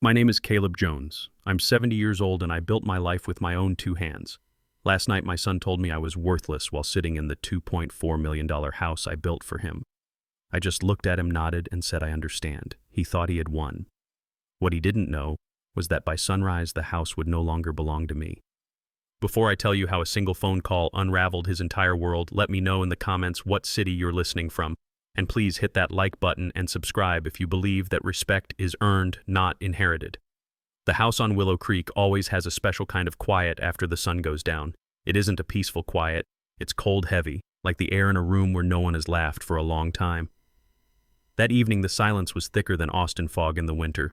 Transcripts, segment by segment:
My name is Caleb Jones. I'm 70 years old and I built my life with my own two hands. Last night my son told me I was worthless while sitting in the $2.4 million house I built for him. I just looked at him, nodded, and said I understand. He thought he had won. What he didn't know was that by sunrise the house would no longer belong to me. Before I tell you how a single phone call unraveled his entire world, let me know in the comments what city you're listening from. And please hit that like button and subscribe if you believe that respect is earned, not inherited. The house on Willow Creek always has a special kind of quiet after the sun goes down. It isn't a peaceful quiet, it's cold heavy, like the air in a room where no one has laughed for a long time. That evening the silence was thicker than Austin fog in the winter.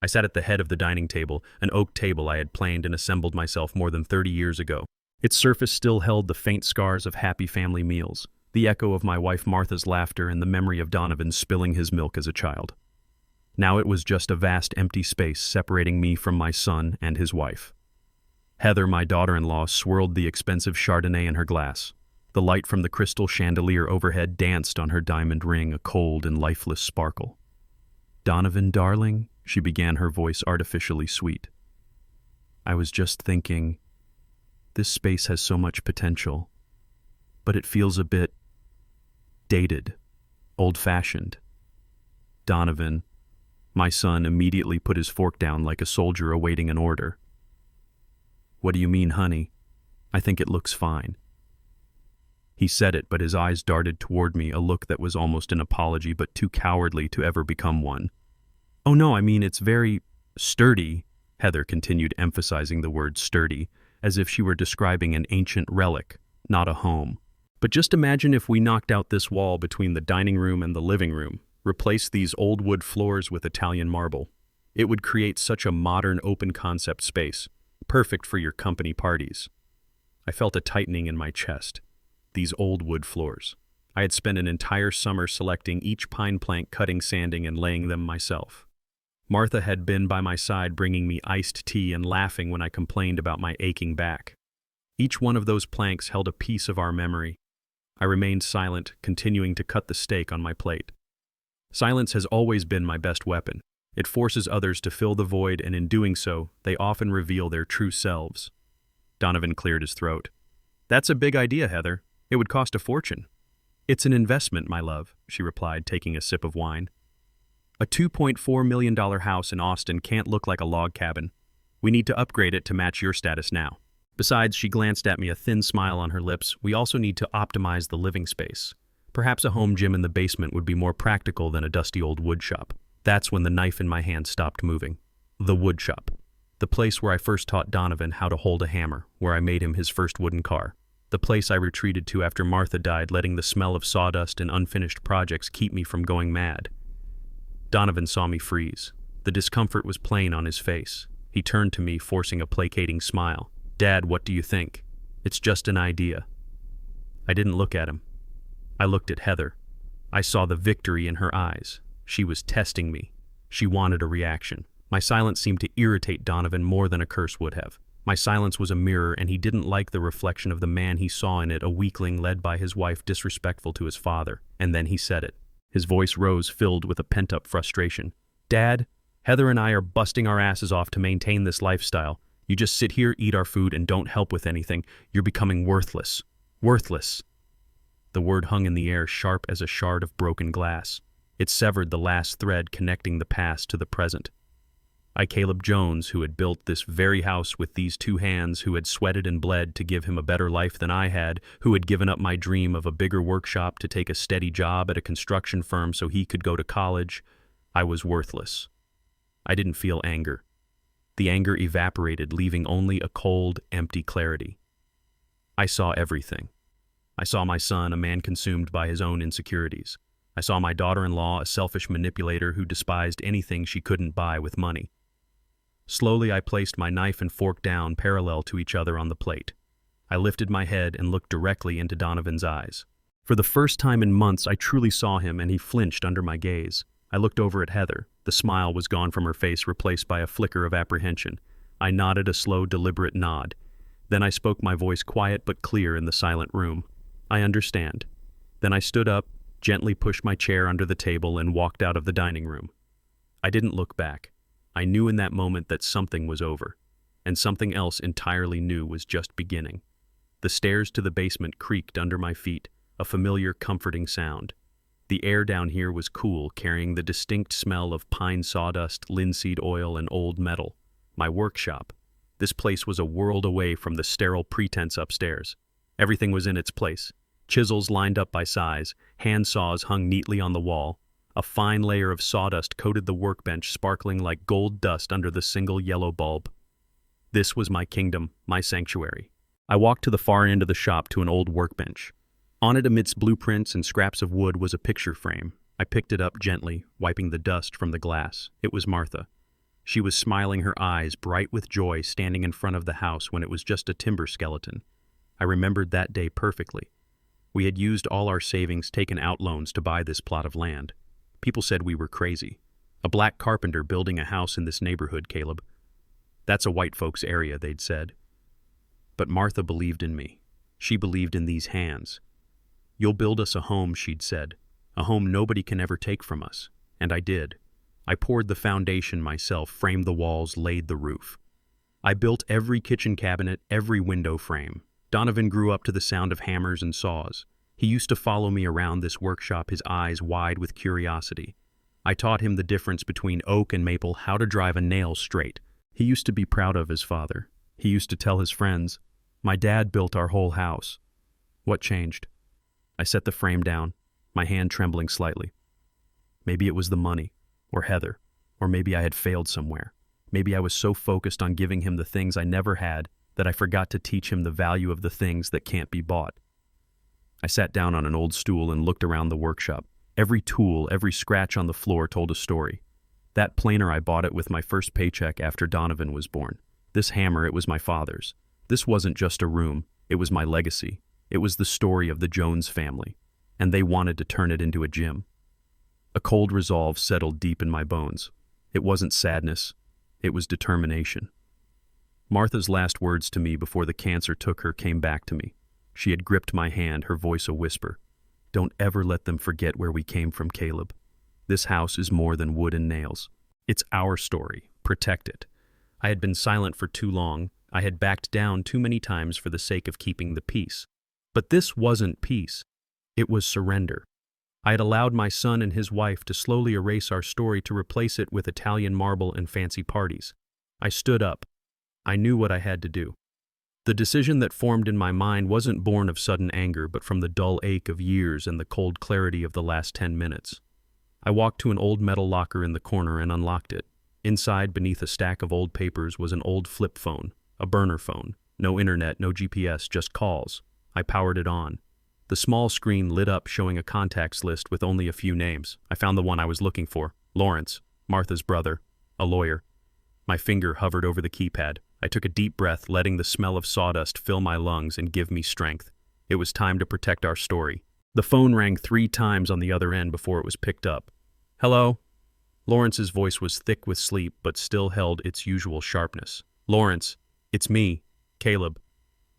I sat at the head of the dining table, an oak table I had planed and assembled myself more than 30 years ago. Its surface still held the faint scars of happy family meals, the echo of my wife Martha's laughter and the memory of Donovan spilling his milk as a child. Now it was just a vast empty space separating me from my son and his wife. Heather, my daughter-in-law, swirled the expensive Chardonnay in her glass. The light from the crystal chandelier overhead danced on her diamond ring, a cold and lifeless sparkle. "Donovan, darling," she began, her voice artificially sweet. "I was just thinking, this space has so much potential, but it feels a bit dated, old-fashioned." Donovan, my son, immediately put his fork down like a soldier awaiting an order. "What do you mean, honey? I think it looks fine." He said it, but his eyes darted toward me, a look that was almost an apology, but too cowardly to ever become one. "Oh no, I mean it's very sturdy," Heather continued, emphasizing the word sturdy, as if she were describing an ancient relic, not a home. "But just imagine if we knocked out this wall between the dining room and the living room, replaced these old wood floors with Italian marble. It would create such a modern open-concept space, perfect for your company parties." I felt a tightening in my chest. These old wood floors. I had spent an entire summer selecting each pine plank, cutting, sanding, and laying them myself. Martha had been by my side bringing me iced tea and laughing when I complained about my aching back. Each one of those planks held a piece of our memory. I remained silent, continuing to cut the steak on my plate. Silence has always been my best weapon. It forces others to fill the void, and in doing so, they often reveal their true selves. Donovan cleared his throat. "That's a big idea, Heather. It would cost a fortune." "It's an investment, my love," she replied, taking a sip of wine. "A $2.4 million house in Austin can't look like a log cabin. We need to upgrade it to match your status now. Besides," she glanced at me, a thin smile on her lips, "we also need to optimize the living space. Perhaps a home gym in the basement would be more practical than a dusty old wood shop." That's when the knife in my hand stopped moving. The wood shop. The place where I first taught Donovan how to hold a hammer, where I made him his first wooden car. The place I retreated to after Martha died, letting the smell of sawdust and unfinished projects keep me from going mad. Donovan saw me freeze. The discomfort was plain on his face. He turned to me, forcing a placating smile. "Dad, what do you think?" "It's just an idea." I didn't look at him. I looked at Heather. I saw the victory in her eyes. She was testing me. She wanted a reaction. My silence seemed to irritate Donovan more than a curse would have. My silence was a mirror, and he didn't like the reflection of the man he saw in it, a weakling led by his wife, disrespectful to his father. And then he said it. His voice rose, filled with a pent-up frustration. "Dad, Heather and I are busting our asses off to maintain this lifestyle. You just sit here, eat our food, and don't help with anything. You're becoming worthless. Worthless." The word hung in the air, sharp as a shard of broken glass. It severed the last thread connecting the past to the present. I, Caleb Jones, who had built this very house with these two hands, who had sweated and bled to give him a better life than I had, who had given up my dream of a bigger workshop to take a steady job at a construction firm so he could go to college, I was worthless. I didn't feel anger. The anger evaporated, leaving only a cold, empty clarity. I saw everything. I saw my son, a man consumed by his own insecurities. I saw my daughter-in-law, a selfish manipulator who despised anything she couldn't buy with money. Slowly I placed my knife and fork down parallel to each other on the plate. I lifted my head and looked directly into Donovan's eyes. For the first time in months I truly saw him, and he flinched under my gaze. I looked over at Heather. The smile was gone from her face, replaced by a flicker of apprehension. I nodded a slow, deliberate nod. Then I spoke, my voice quiet but clear in the silent room. "I understand." Then I stood up, gently pushed my chair under the table, and walked out of the dining room. I didn't look back. I knew in that moment that something was over, and something else entirely new was just beginning. The stairs to the basement creaked under my feet, a familiar, comforting sound. The air down here was cool, carrying the distinct smell of pine sawdust, linseed oil, and old metal. My workshop. This place was a world away from the sterile pretense upstairs. Everything was in its place. Chisels lined up by size, hand saws hung neatly on the wall. A fine layer of sawdust coated the workbench, sparkling like gold dust under the single yellow bulb. This was my kingdom, my sanctuary. I walked to the far end of the shop to an old workbench. On it, amidst blueprints and scraps of wood, was a picture frame. I picked it up gently, wiping the dust from the glass. It was Martha. She was smiling, her eyes bright with joy, standing in front of the house when it was just a timber skeleton. I remembered that day perfectly. We had used all our savings, taken out loans to buy this plot of land. People said we were crazy. A black carpenter building a house in this neighborhood, Caleb. That's a white folks' area, they'd said. But Martha believed in me. She believed in these hands. You'll build us a home, she'd said. A home nobody can ever take from us. And I did. I poured the foundation myself, framed the walls, laid the roof. I built every kitchen cabinet, every window frame. Donovan grew up to the sound of hammers and saws. He used to follow me around this workshop, his eyes wide with curiosity. I taught him the difference between oak and maple, how to drive a nail straight. He used to be proud of his father. He used to tell his friends, "My dad built our whole house." What changed? I set the frame down, my hand trembling slightly. Maybe it was the money, or Heather, or maybe I had failed somewhere. Maybe I was so focused on giving him the things I never had that I forgot to teach him the value of the things that can't be bought. I sat down on an old stool and looked around the workshop. Every tool, every scratch on the floor told a story. That planer, I bought it with my first paycheck after Donovan was born. This hammer, it was my father's. This wasn't just a room, it was my legacy. It was the story of the Jones family, and they wanted to turn it into a gym. A cold resolve settled deep in my bones. It wasn't sadness, it was determination. Martha's last words to me before the cancer took her came back to me. She had gripped my hand, her voice a whisper. "Don't ever let them forget where we came from, Caleb. This house is more than wood and nails. It's our story. Protect it." I had been silent for too long. I had backed down too many times for the sake of keeping the peace. But this wasn't peace. It was surrender. I had allowed my son and his wife to slowly erase our story, to replace it with Italian marble and fancy parties. I stood up. I knew what I had to do. The decision that formed in my mind wasn't born of sudden anger, but from the dull ache of years and the cold clarity of the last 10 minutes. I walked to an old metal locker in the corner and unlocked it. Inside, beneath a stack of old papers, was an old flip phone, a burner phone. No internet, no GPS, just calls. I powered it on. The small screen lit up, showing a contacts list with only a few names. I found the one I was looking for. Lawrence, Martha's brother, a lawyer. My finger hovered over the keypad. I took a deep breath, letting the smell of sawdust fill my lungs and give me strength. It was time to protect our story. The phone rang 3 times on the other end before it was picked up. "Hello?" Lawrence's voice was thick with sleep, but still held its usual sharpness. "Lawrence, it's me, Caleb."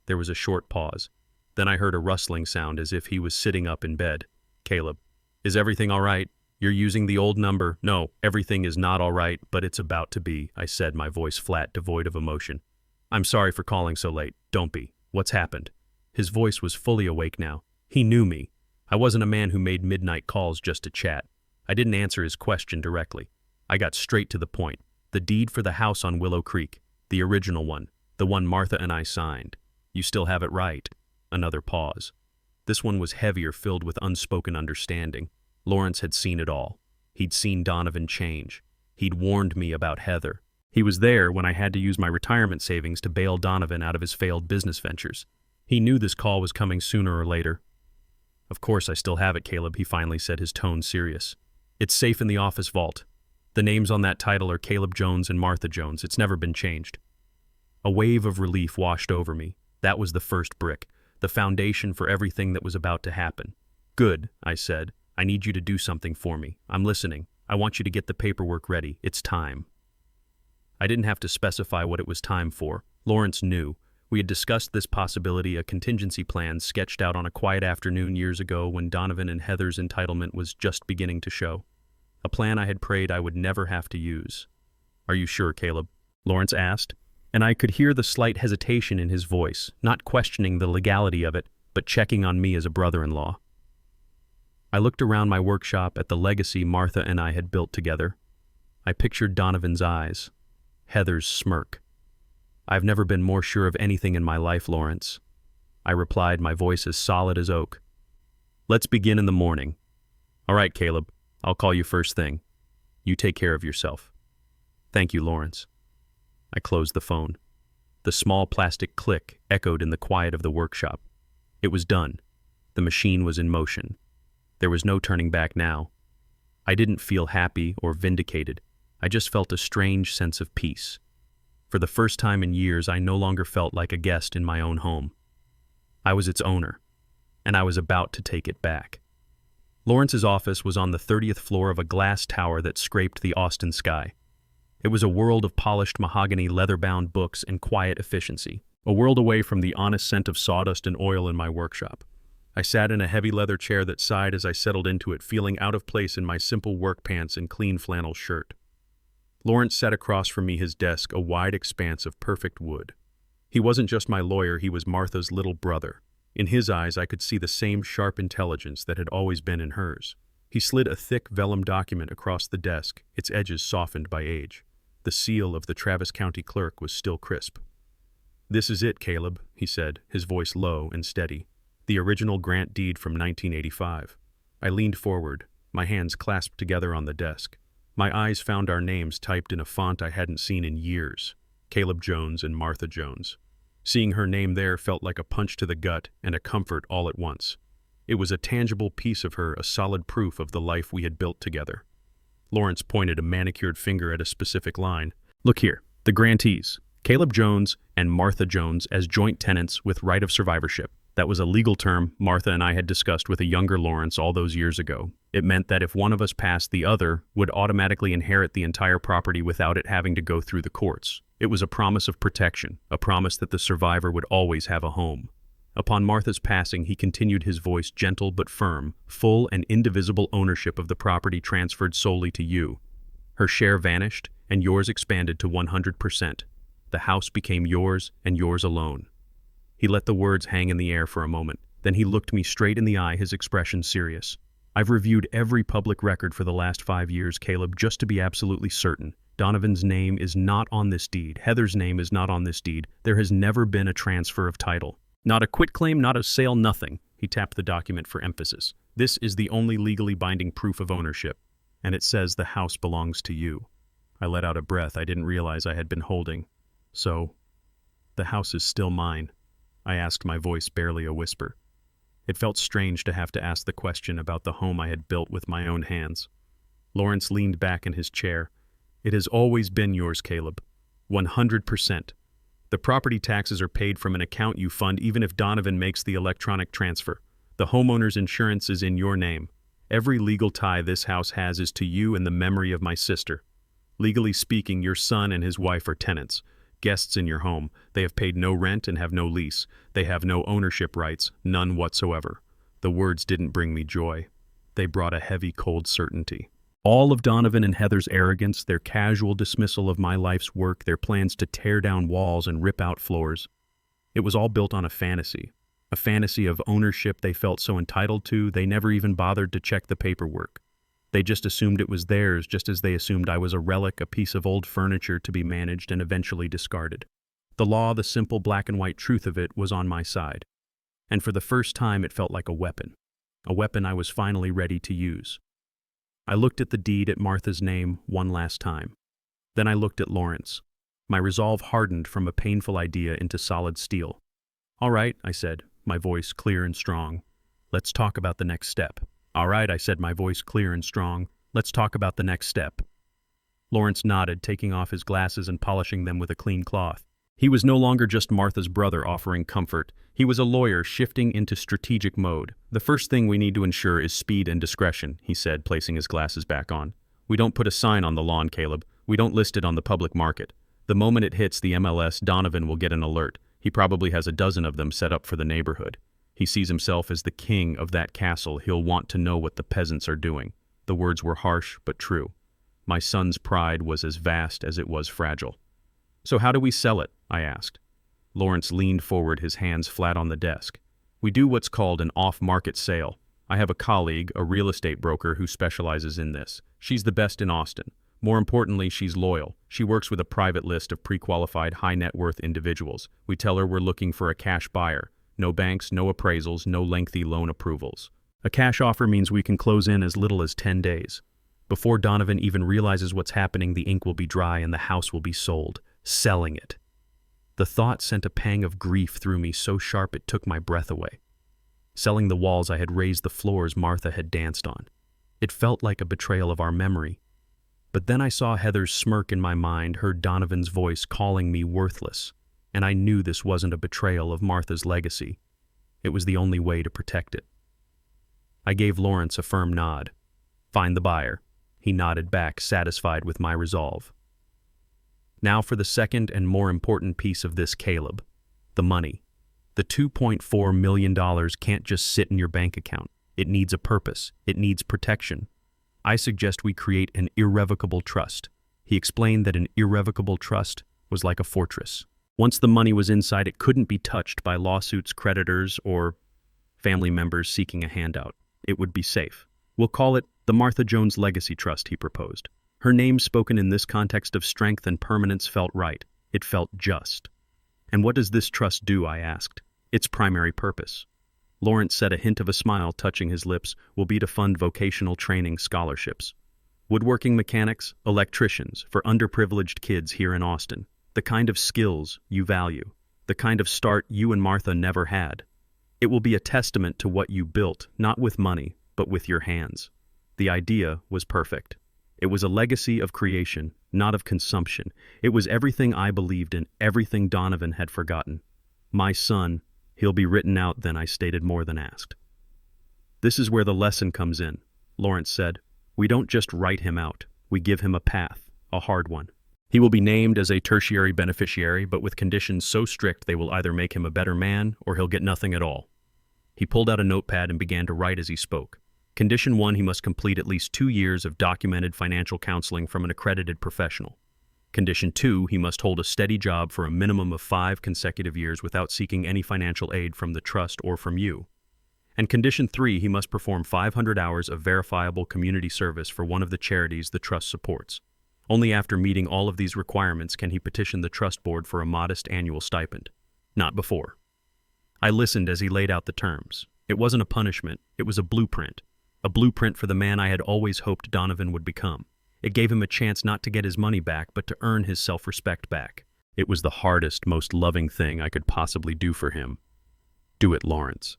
There was a short pause. Then I heard a rustling sound, as if he was sitting up in bed. "Caleb, is everything all right? You're using the old number." "No, everything is not all right, but it's about to be," I said, my voice flat, devoid of emotion. "I'm sorry for calling so late. Don't be. What's happened?" His voice was fully awake now. He knew me. I wasn't a man who made midnight calls just to chat. I didn't answer his question directly. I got straight to the point. The deed for the house on Willow Creek. The original one. The one Martha and I signed. "You still have it right." Another pause. This one was heavier, filled with unspoken understanding. Lawrence had seen it all. He'd seen Donovan change. He'd warned me about Heather. He was there when I had to use my retirement savings to bail Donovan out of his failed business ventures. He knew this call was coming sooner or later. "Of course I still have it, Caleb," he finally said, his tone serious. "It's safe in the office vault. The names on that title are Caleb Jones and Martha Jones. It's never been changed." A wave of relief washed over me. That was the first brick, the foundation for everything that was about to happen. "Good," I said. "I need you to do something for me. I'm listening. I want you to get the paperwork ready. It's time." I didn't have to specify what it was time for. Lawrence knew. We had discussed this possibility, a contingency plan sketched out on a quiet afternoon years ago when Donovan and Heather's entitlement was just beginning to show. A plan I had prayed I would never have to use. "Are you sure, Caleb?" Lawrence asked, and I could hear the slight hesitation in his voice, not questioning the legality of it, but checking on me as a brother-in-law. I looked around my workshop at the legacy Martha and I had built together. I pictured Donovan's eyes, Heather's smirk. "I've never been more sure of anything in my life, Lawrence," I replied, my voice as solid as oak. "Let's begin in the morning." "All right, Caleb, I'll call you first thing. You take care of yourself." "Thank you, Lawrence." I closed the phone. The small plastic click echoed in the quiet of the workshop. It was done. The machine was in motion. There was no turning back now. I didn't feel happy or vindicated. I just felt a strange sense of peace. For the first time in years, I no longer felt like a guest in my own home. I was its owner, and I was about to take it back. Lawrence's office was on the 30th floor of a glass tower that scraped the Austin sky. It was a world of polished mahogany, leather-bound books, and quiet efficiency, a world away from the honest scent of sawdust and oil in my workshop. I sat in a heavy leather chair that sighed as I settled into it, feeling out of place in my simple work pants and clean flannel shirt. Lawrence sat across from me, his desk a wide expanse of perfect wood. He wasn't just my lawyer, he was Martha's little brother. In his eyes, I could see the same sharp intelligence that had always been in hers. He slid a thick vellum document across the desk, its edges softened by age. The seal of the Travis County clerk was still crisp. "This is it, Caleb," he said, his voice low and steady. "The original grant deed from 1985. I leaned forward, my hands clasped together on the desk. My eyes found our names typed in a font I hadn't seen in years. Caleb Jones and Martha Jones. Seeing her name there felt like a punch to the gut and a comfort all at once. It was a tangible piece of her, a solid proof of the life we had built together. Lawrence pointed a manicured finger at a specific line. "Look here, the grantees, Caleb Jones and Martha Jones as joint tenants with right of survivorship. That was a legal term Martha and I had discussed with a younger Lawrence all those years ago. It meant that if one of us passed, the other would automatically inherit the entire property without it having to go through the courts. It was a promise of protection, a promise that the survivor would always have a home. Upon Martha's passing, he continued, his voice gentle but firm. Full and indivisible ownership of the property transferred solely to you. Her share vanished, and yours expanded to 100%. The house became yours and yours alone." He let the words hang in the air for a moment. Then he looked me straight in the eye, his expression serious. "I've reviewed every public record for the last 5 years, Caleb, just to be absolutely certain. Donovan's name is not on this deed. Heather's name is not on this deed. There has never been a transfer of title. Not a quitclaim, not a sale, nothing." He tapped the document for emphasis. "This is the only legally binding proof of ownership, and it says the house belongs to you." I let out a breath I didn't realize I had been holding. "So, the house is still mine?" I asked, my voice barely a whisper. It felt strange to have to ask the question about the home I had built with my own hands. Lawrence leaned back in his chair. "It has always been yours, Caleb. 100%. The property taxes are paid from an account you fund even if Donovan makes the electronic transfer. The homeowner's insurance is in your name. Every legal tie this house has is to you and the memory of my sister. Legally speaking, your son and his wife are tenants, guests in your home. They have paid no rent and have no lease. They have no ownership rights, none whatsoever." The words didn't bring me joy. They brought a heavy, cold certainty. All of Donovan and Heather's arrogance, their casual dismissal of my life's work, their plans to tear down walls and rip out floors. It was all built on a fantasy of ownership they felt so entitled to, they never even bothered to check the paperwork. They just assumed it was theirs, just as they assumed I was a relic, a piece of old furniture to be managed and eventually discarded. The law, the simple black and white truth of it, was on my side. And for the first time, it felt like a weapon I was finally ready to use. I looked at the deed at Martha's name one last time. Then I looked at Lawrence. My resolve hardened from a painful idea into solid steel. "All right," I said, my voice clear and strong. "Let's talk about the next step." "All right," I said, my voice clear and strong. "Let's talk about the next step." Lawrence nodded, taking off his glasses and polishing them with a clean cloth. He was no longer just Martha's brother offering comfort. He was a lawyer shifting into strategic mode. "The first thing we need to ensure is speed and discretion," he said, placing his glasses back on. "We don't put a sign on the lawn, Caleb. We don't list it on the public market. The moment it hits the MLS, Donovan will get an alert. He probably has a dozen of them set up for the neighborhood. He sees himself as the king of that castle. He'll want to know what the peasants are doing." The words were harsh but true. My son's pride was as vast as it was fragile. "So how do we sell it?" I asked. Lawrence leaned forward, his hands flat on the desk. "We do what's called an off-market sale. I have a colleague, a real estate broker, who specializes in this. She's the best in Austin. More importantly, she's loyal. She works with a private list of pre-qualified high-net-worth individuals. We tell her we're looking for a cash buyer. No banks, no appraisals, no lengthy loan approvals. A cash offer means we can close in as little as 10 days. Before Donovan even realizes what's happening, the ink will be dry and the house will be sold. Selling it." The thought sent a pang of grief through me, so sharp it took my breath away. Selling the walls I had raised, the floors Martha had danced on. It felt like a betrayal of our memory. But then I saw Heather's smirk in my mind, heard Donovan's voice calling me worthless, and I knew this wasn't a betrayal of Martha's legacy. It was the only way to protect it. I gave Lawrence a firm nod. "Find the buyer." He nodded back, satisfied with my resolve. Now for the second and more important piece of this, Caleb. The money. The $2.4 million can't just sit in your bank account. It needs a purpose. It needs protection. I suggest we create an irrevocable trust. He explained that an irrevocable trust was like a fortress. Once the money was inside, it couldn't be touched by lawsuits, creditors, or family members seeking a handout. It would be safe. We'll call it the Martha Jones Legacy Trust, he proposed. Her name, spoken in this context of strength and permanence, felt right. It felt just. "And what does this trust do?" I asked. "Its primary purpose." Lawrence said, a hint of a smile touching his lips, "will be to fund vocational training scholarships. Woodworking mechanics, electricians, for underprivileged kids here in Austin. The kind of skills you value. The kind of start you and Martha never had. It will be a testament to what you built, not with money, but with your hands." The idea was perfect. It was a legacy of creation, not of consumption. It was everything I believed in, everything Donovan had forgotten. "My son, he'll be written out then," I stated, more than asked. "This is where the lesson comes in," Lawrence said. "We don't just write him out. We give him a path, a hard one. He will be named as a tertiary beneficiary, but with conditions so strict they will either make him a better man or he'll get nothing at all." He pulled out a notepad and began to write as he spoke. Condition 1, he must complete at least 2 years of documented financial counseling from an accredited professional. Condition 2, he must hold a steady job for a minimum of 5 consecutive years without seeking any financial aid from the trust or from you. And Condition 3, he must perform 500 hours of verifiable community service for one of the charities the trust supports. Only after meeting all of these requirements can he petition the trust board for a modest annual stipend. Not before. I listened as he laid out the terms. It wasn't a punishment, it was a blueprint. A blueprint for the man I had always hoped Donovan would become. It gave him a chance not to get his money back, but to earn his self-respect back. It was the hardest, most loving thing I could possibly do for him. "Do it, Lawrence,"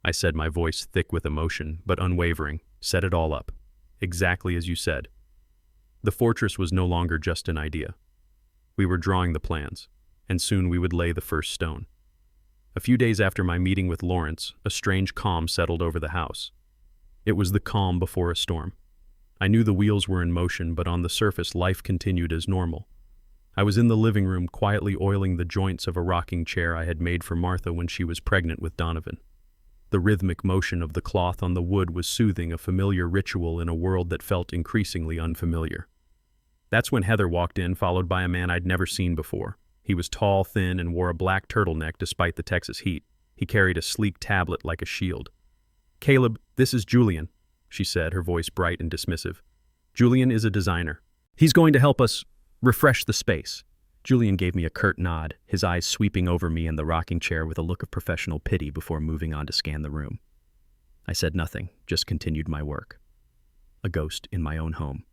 I said, my voice thick with emotion, but unwavering. "Set it all up. Exactly as you said." The fortress was no longer just an idea. We were drawing the plans, and soon we would lay the first stone. A few days after my meeting with Lawrence, a strange calm settled over the house. It was the calm before a storm. I knew the wheels were in motion, but on the surface life continued as normal. I was in the living room, quietly oiling the joints of a rocking chair I had made for Martha when she was pregnant with Donovan. The rhythmic motion of the cloth on the wood was soothing, a familiar ritual in a world that felt increasingly unfamiliar. That's when Heather walked in, followed by a man I'd never seen before. He was tall, thin, and wore a black turtleneck despite the Texas heat. He carried a sleek tablet like a shield. "Caleb, this is Julian," she said, her voice bright and dismissive. "Julian is a designer. He's going to help us refresh the space." Julian gave me a curt nod, his eyes sweeping over me and the rocking chair with a look of professional pity before moving on to scan the room. I said nothing, just continued my work. A ghost in my own home.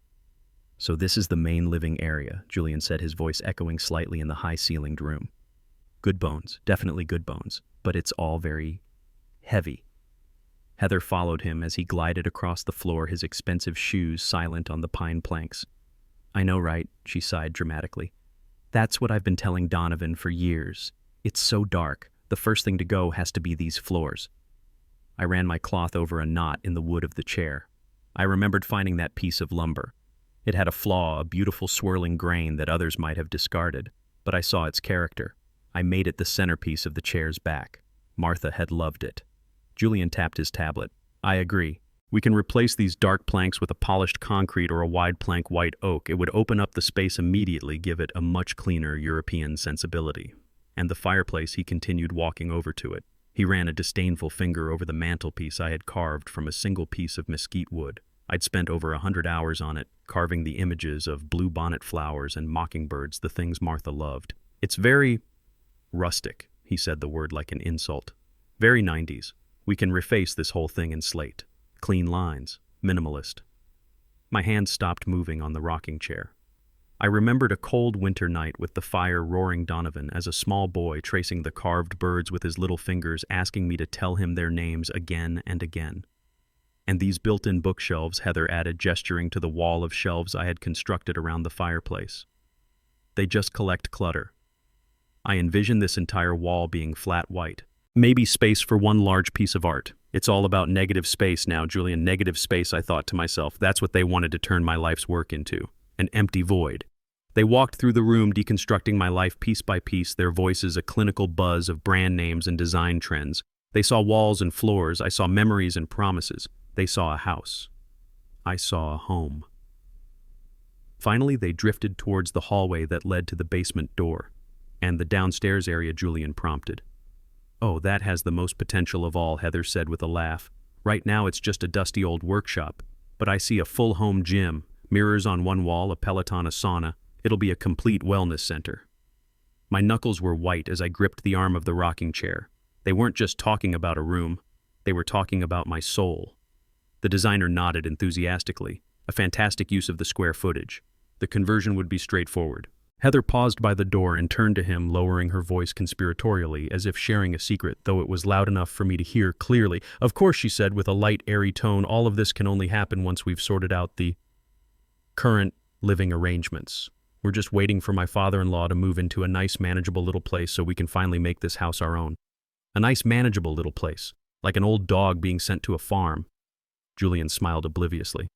"So this is the main living area," Julian said, his voice echoing slightly in the high-ceilinged room. "Good bones, definitely good bones, but it's all very heavy." Heather followed him as he glided across the floor, his expensive shoes silent on the pine planks. "I know, right?" she sighed dramatically. "That's what I've been telling Donovan for years. It's so dark. The first thing to go has to be these floors." I ran my cloth over a knot in the wood of the chair. I remembered finding that piece of lumber. It had a flaw, a beautiful swirling grain that others might have discarded, but I saw its character. I made it the centerpiece of the chair's back. Martha had loved it. Julian tapped his tablet. "I agree. We can replace these dark planks with a polished concrete or a wide plank white oak. It would open up the space immediately, give it a much cleaner European sensibility. And the fireplace, he continued, walking over to it. He ran a disdainful finger over the mantelpiece I had carved from a single piece of mesquite wood. I'd spent over 100 hours on it, carving the images of bluebonnet flowers and mockingbirds, the things Martha loved. It's very rustic, he said the word like an insult. Very 90s. We can reface this whole thing in slate. Clean lines. Minimalist. My hands stopped moving on the rocking chair. I remembered a cold winter night with the fire roaring Donovan as a small boy tracing the carved birds with his little fingers, asking me to tell him their names again and again. And these built-in bookshelves, Heather added, gesturing to the wall of shelves I had constructed around the fireplace. They just collect clutter. I envisioned this entire wall being flat white. Maybe space for one large piece of art. It's all about negative space now, Julian. Negative space, I thought to myself. That's what they wanted to turn my life's work into. An empty void. They walked through the room, deconstructing my life piece by piece, their voices a clinical buzz of brand names and design trends. They saw walls and floors. I saw memories and promises. They saw a house. I saw a home. Finally, they drifted towards the hallway that led to the basement door. And the downstairs area, Julian prompted. Oh, that has the most potential of all, Heather said with a laugh. Right now it's just a dusty old workshop, but I see a full home gym, mirrors on one wall, a Peloton, a sauna. It'll be a complete wellness center. My knuckles were white as I gripped the arm of the rocking chair. They weren't just talking about a room. They were talking about my soul. The designer nodded enthusiastically, a fantastic use of the square footage. The conversion would be straightforward. Heather paused by the door and turned to him, lowering her voice conspiratorially, as if sharing a secret, though it was loud enough for me to hear clearly. Of course, she said with a light, airy tone, all of this can only happen once we've sorted out the current living arrangements. We're just waiting for my father-in-law to move into a nice, manageable little place so we can finally make this house our own. A nice, manageable little place, like an old dog being sent to a farm. Julian smiled obliviously.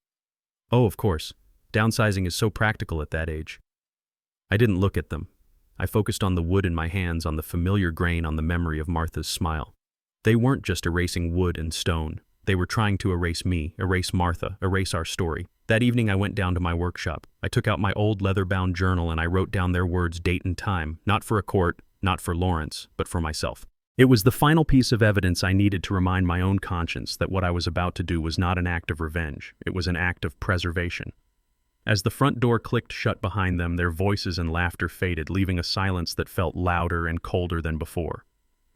Oh, of course. Downsizing is so practical at that age. I didn't look at them. I focused on the wood in my hands, on the familiar grain, on the memory of Martha's smile. They weren't just erasing wood and stone. They were trying to erase me, erase Martha, erase our story. That evening I went down to my workshop. I took out my old leather-bound journal and I wrote down their words, date and time, not for a court, not for Lawrence, but for myself. It was the final piece of evidence I needed to remind my own conscience that what I was about to do was not an act of revenge. It was an act of preservation. As the front door clicked shut behind them, their voices and laughter faded, leaving a silence that felt louder and colder than before.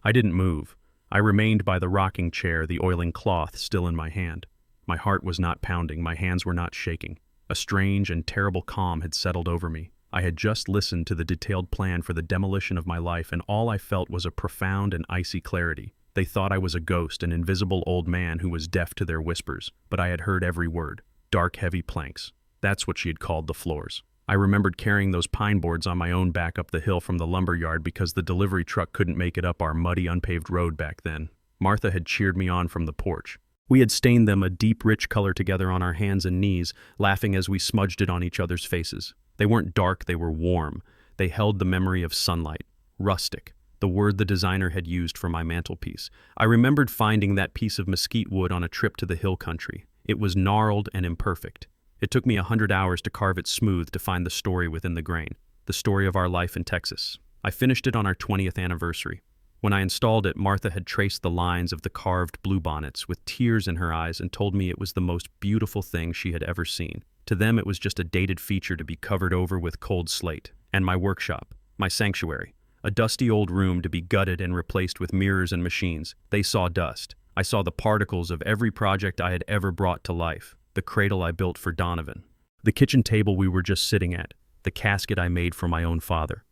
I didn't move. I remained by the rocking chair, the oiling cloth still in my hand. My heart was not pounding, my hands were not shaking. A strange and terrible calm had settled over me. I had just listened to the detailed plan for the demolition of my life, and all I felt was a profound and icy clarity. They thought I was a ghost, an invisible old man who was deaf to their whispers, but I had heard every word. Dark, heavy planks. That's what she had called the floors. I remembered carrying those pine boards on my own back up the hill from the lumber yard because the delivery truck couldn't make it up our muddy, unpaved road back then. Martha had cheered me on from the porch. We had stained them a deep, rich color together on our hands and knees, laughing as we smudged it on each other's faces. They weren't dark, they were warm. They held the memory of sunlight. Rustic, the word the designer had used for my mantelpiece. I remembered finding that piece of mesquite wood on a trip to the hill country. It was gnarled and imperfect. It took me 100 hours to carve it smooth to find the story within the grain, the story of our life in Texas. I finished it on our 20th anniversary. When I installed it, Martha had traced the lines of the carved bluebonnets with tears in her eyes and told me it was the most beautiful thing she had ever seen. To them, it was just a dated feature to be covered over with cold slate. And my workshop, my sanctuary, a dusty old room to be gutted and replaced with mirrors and machines. They saw dust. I saw the particles of every project I had ever brought to life. The cradle I built for Donovan, the kitchen table we were just sitting at, the casket I made for my own father.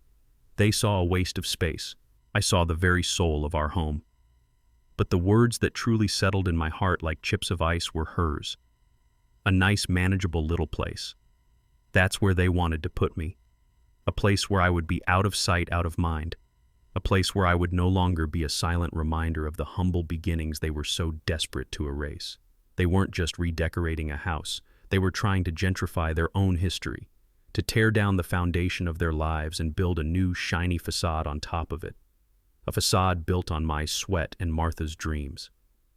They saw a waste of space. I saw the very soul of our home. But the words that truly settled in my heart like chips of ice were hers. A nice, manageable little place. That's where they wanted to put me. A place where I would be out of sight, out of mind. A place where I would no longer be a silent reminder of the humble beginnings they were so desperate to erase. They weren't just redecorating a house. They were trying to gentrify their own history, to tear down the foundation of their lives and build a new, shiny facade on top of it. A facade built on my sweat and Martha's dreams.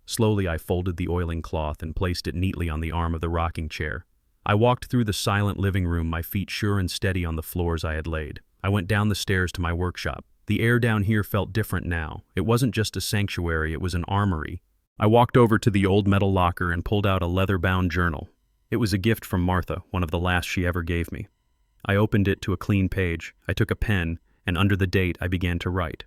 Slowly, I folded the oiling cloth and placed it neatly on the arm of the rocking chair. I walked through the silent living room, my feet sure and steady on the floors I had laid. I went down the stairs to my workshop. The air down here felt different now. It wasn't just a sanctuary, it was an armory. I walked over to the old metal locker and pulled out a leather-bound journal. It was a gift from Martha, one of the last she ever gave me. I opened it to a clean page. I took a pen, and under the date I began to write.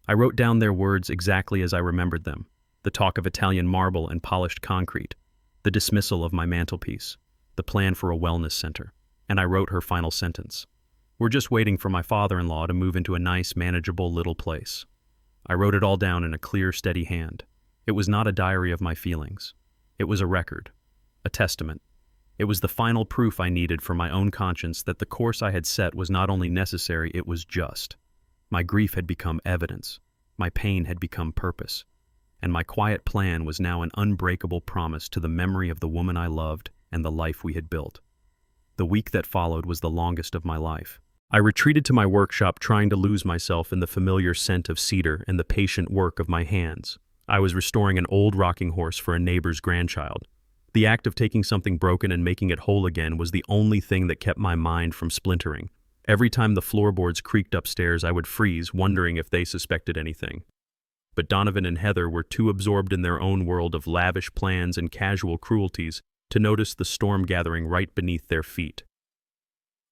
I wrote down their words exactly as I remembered them. The talk of Italian marble and polished concrete. The dismissal of my mantelpiece. The plan for a wellness center. And I wrote her final sentence. We're just waiting for my father-in-law to move into a nice, manageable little place. I wrote it all down in a clear, steady hand. It was not a diary of my feelings. It was a record. A testament. It was the final proof I needed for my own conscience that the course I had set was not only necessary, it was just. My grief had become evidence. My pain had become purpose. And my quiet plan was now an unbreakable promise to the memory of the woman I loved and the life we had built. The week that followed was the longest of my life. I retreated to my workshop, trying to lose myself in the familiar scent of cedar and the patient work of my hands. I was restoring an old rocking horse for a neighbor's grandchild. The act of taking something broken and making it whole again was the only thing that kept my mind from splintering. Every time the floorboards creaked upstairs, I would freeze, wondering if they suspected anything. But Donovan and Heather were too absorbed in their own world of lavish plans and casual cruelties to notice the storm gathering right beneath their feet.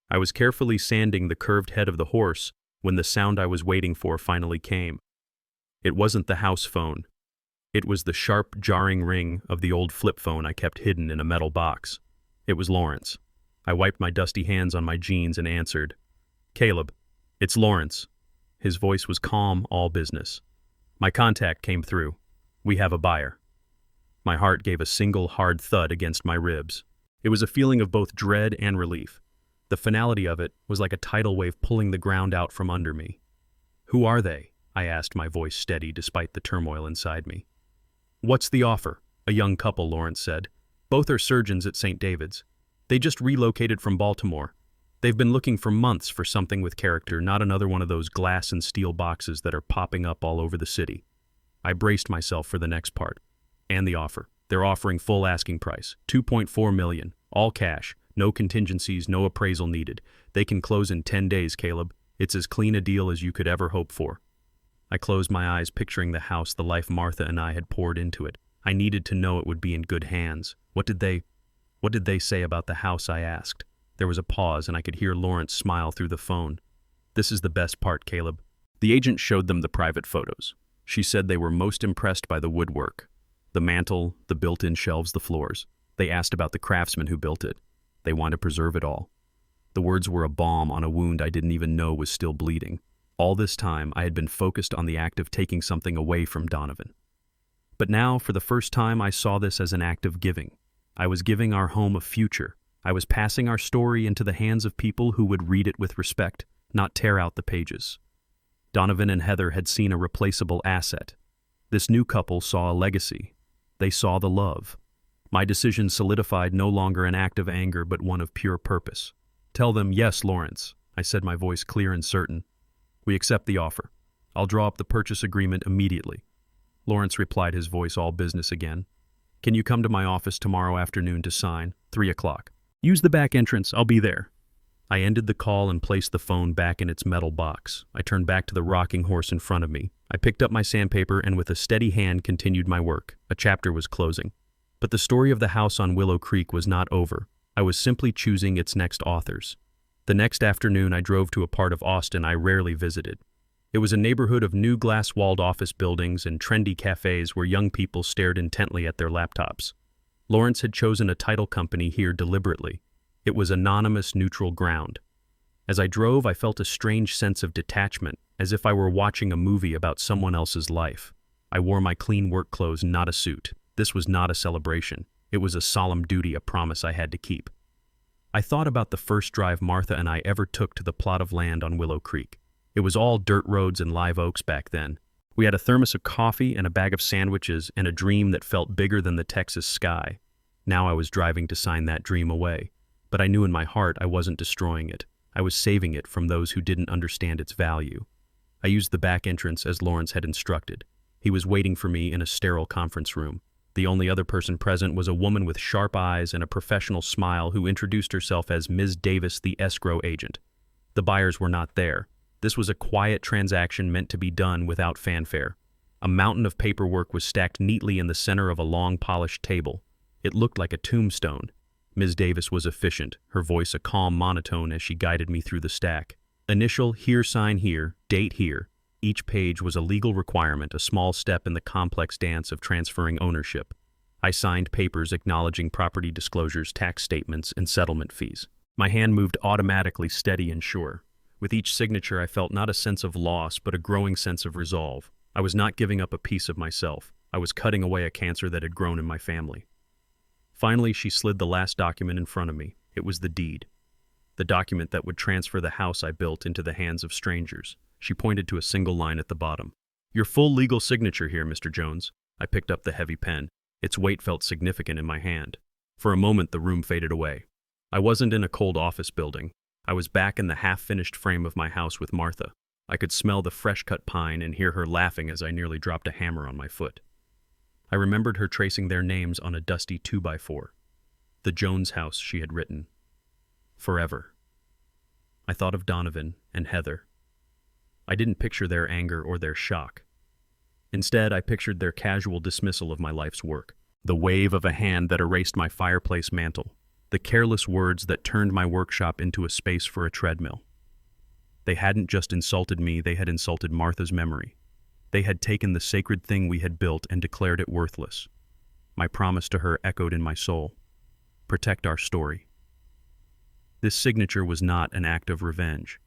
I was carefully sanding the curved head of the horse when the sound I was waiting for finally came. It wasn't the house phone. It was the sharp, jarring ring of the old flip phone I kept hidden in a metal box. It was Lawrence. I wiped my dusty hands on my jeans and answered. "Caleb, it's Lawrence." His voice was calm, all business. "My contact came through. We have a buyer." My heart gave a single hard thud against my ribs. It was a feeling of both dread and relief. The finality of it was like a tidal wave pulling the ground out from under me. "Who are they?" I asked, my voice steady despite the turmoil inside me. "What's the offer?" A young couple, Lawrence said. "Both are surgeons at St. David's. They just relocated from Baltimore. They've been looking for months for something with character, not another one of those glass and steel boxes that are popping up all over the city." I braced myself for the next part. "And the offer. They're offering full asking price, $2.4 million, all cash, no contingencies, no appraisal needed. They can close in 10 days, Caleb. It's as clean a deal as you could ever hope for." I closed my eyes, picturing the house, the life Martha and I had poured into it. I needed to know it would be in good hands. What did they say about the house?" I asked. There was a pause, and I could hear Lawrence smile through the phone. "This is the best part, Caleb." The agent showed them the private photos. She said they were most impressed by the woodwork. The mantel, the built-in shelves, the floors. They asked about the craftsman who built it. They wanted to preserve it all. The words were a balm on a wound I didn't even know was still bleeding. All this time, I had been focused on the act of taking something away from Donovan. But now, for the first time, I saw this as an act of giving. I was giving our home a future. I was passing our story into the hands of people who would read it with respect, not tear out the pages. Donovan and Heather had seen a replaceable asset. This new couple saw a legacy. They saw the love. My decision solidified no longer an act of anger, but one of pure purpose. "Tell them yes, Lawrence," I said, my voice clear and certain. "We accept the offer. I'll draw up the purchase agreement immediately." Lawrence replied, his voice all business again. "Can you come to my office tomorrow afternoon to sign? 3 o'clock. Use the back entrance. I'll be there." I ended the call and placed the phone back in its metal box. I turned back to the rocking horse in front of me. I picked up my sandpaper and with a steady hand continued my work. A chapter was closing. But the story of the house on Willow Creek was not over. I was simply choosing its next authors. The next afternoon, I drove to a part of Austin I rarely visited. It was a neighborhood of new glass-walled office buildings and trendy cafes where young people stared intently at their laptops. Lawrence had chosen a title company here deliberately. It was anonymous, neutral ground. As I drove, I felt a strange sense of detachment, as if I were watching a movie about someone else's life. I wore my clean work clothes, not a suit. This was not a celebration. It was a solemn duty, a promise I had to keep. I thought about the first drive Martha and I ever took to the plot of land on Willow Creek. It was all dirt roads and live oaks back then. We had a thermos of coffee and a bag of sandwiches and a dream that felt bigger than the Texas sky. Now I was driving to sign that dream away. But I knew in my heart I wasn't destroying it. I was saving it from those who didn't understand its value. I used the back entrance as Lawrence had instructed. He was waiting for me in a sterile conference room. The only other person present was a woman with sharp eyes and a professional smile who introduced herself as Ms. Davis, the escrow agent. The buyers were not there. This was a quiet transaction meant to be done without fanfare. A mountain of paperwork was stacked neatly in the center of a long, polished table. It looked like a tombstone. Ms. Davis was efficient, her voice a calm monotone as she guided me through the stack. Initial here, sign here, date here. Each page was a legal requirement, a small step in the complex dance of transferring ownership. I signed papers acknowledging property disclosures, tax statements, and settlement fees. My hand moved automatically steady and sure. With each signature, I felt not a sense of loss, but a growing sense of resolve. I was not giving up a piece of myself. I was cutting away a cancer that had grown in my family. Finally, she slid the last document in front of me. It was the deed. The document that would transfer the house I built into the hands of strangers. She pointed to a single line at the bottom. Your full legal signature here, Mr. Jones. I picked up the heavy pen. Its weight felt significant in my hand. For a moment, the room faded away. I wasn't in a cold office building. I was back in the half-finished frame of my house with Martha. I could smell the fresh-cut pine and hear her laughing as I nearly dropped a hammer on my foot. I remembered her tracing their names on a dusty 2x4. The Jones house, she had written. Forever. I thought of Donovan and Heather. I didn't picture their anger or their shock. Instead, I pictured their casual dismissal of my life's work. The wave of a hand that erased my fireplace mantle. The careless words that turned my workshop into a space for a treadmill. They hadn't just insulted me, they had insulted Martha's memory. They had taken the sacred thing we had built and declared it worthless. My promise to her echoed in my soul. Protect our story. This signature was not an act of revenge.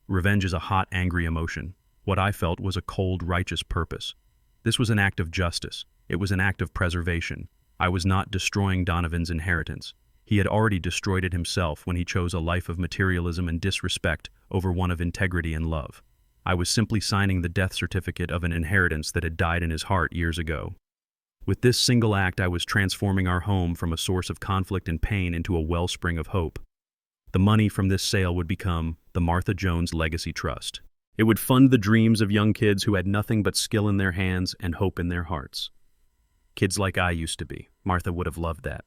Revenge is a hot, angry emotion. What I felt was a cold, righteous purpose. This was an act of justice. It was an act of preservation. I was not destroying Donovan's inheritance. He had already destroyed it himself when he chose a life of materialism and disrespect over one of integrity and love. I was simply signing the death certificate of an inheritance that had died in his heart years ago. With this single act, I was transforming our home from a source of conflict and pain into a wellspring of hope. The money from this sale would become the Martha Jones Legacy Trust. It would fund the dreams of young kids who had nothing but skill in their hands and hope in their hearts. Kids like I used to be. Martha would have loved that.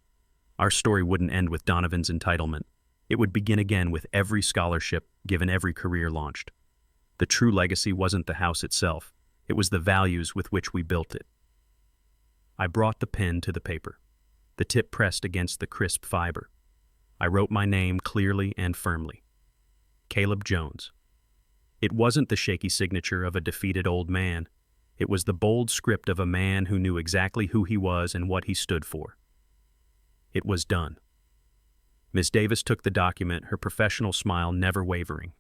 Our story wouldn't end with Donovan's entitlement. It would begin again with every scholarship given, every career launched. The true legacy wasn't the house itself. It was the values with which we built it. I brought the pen to the paper, the tip pressed against the crisp fiber. I wrote my name clearly and firmly. Caleb Jones. It wasn't the shaky signature of a defeated old man. It was the bold script of a man who knew exactly who he was and what he stood for. It was done. Miss Davis took the document, her professional smile never wavering.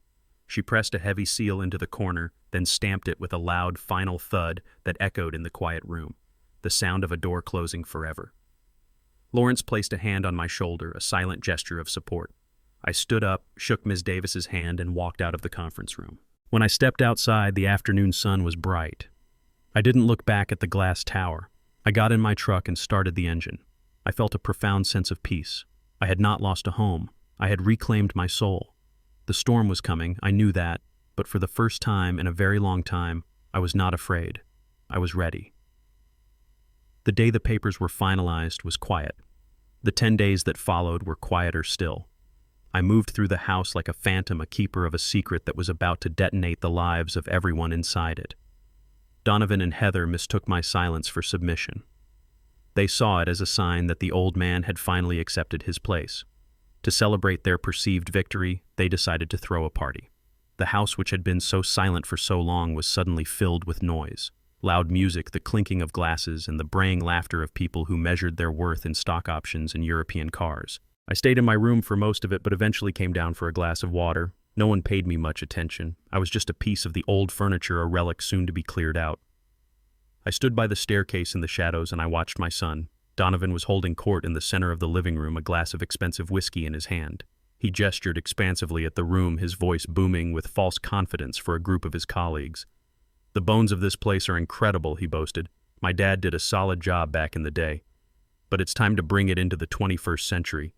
She pressed a heavy seal into the corner, then stamped it with a loud, final thud that echoed in the quiet room, the sound of a door closing forever. Lawrence placed a hand on my shoulder, a silent gesture of support. I stood up, shook Ms. Davis's hand, and walked out of the conference room. When I stepped outside, the afternoon sun was bright. I didn't look back at the glass tower. I got in my truck and started the engine. I felt a profound sense of peace. I had not lost a home. I had reclaimed my soul. The storm was coming, I knew that, but for the first time in a very long time, I was not afraid. I was ready. The day the papers were finalized was quiet. The 10 days that followed were quieter still. I moved through the house like a phantom, a keeper of a secret that was about to detonate the lives of everyone inside it. Donovan and Heather mistook my silence for submission. They saw it as a sign that the old man had finally accepted his place. To celebrate their perceived victory, they decided to throw a party. The house, which had been so silent for so long, was suddenly filled with noise. Loud music, the clinking of glasses, and the braying laughter of people who measured their worth in stock options and European cars. I stayed in my room for most of it, but eventually came down for a glass of water. No one paid me much attention. I was just a piece of the old furniture, a relic soon to be cleared out. I stood by the staircase in the shadows and I watched my son. Donovan was holding court in the center of the living room, a glass of expensive whiskey in his hand. He gestured expansively at the room, his voice booming with false confidence for a group of his colleagues. The bones of this place are incredible, he boasted. My dad did a solid job back in the day. But it's time to bring it into the 21st century.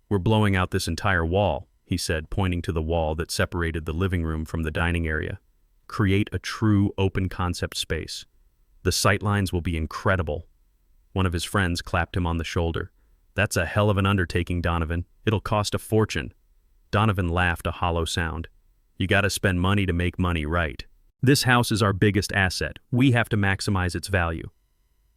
We're blowing out this entire wall, he said, pointing to the wall that separated the living room from the dining area. Create a true open concept space. The sightlines will be incredible. One of his friends clapped him on the shoulder. That's a hell of an undertaking, Donovan. It'll cost a fortune. Donovan laughed a hollow sound. You gotta spend money to make money, right? This house is our biggest asset. We have to maximize its value.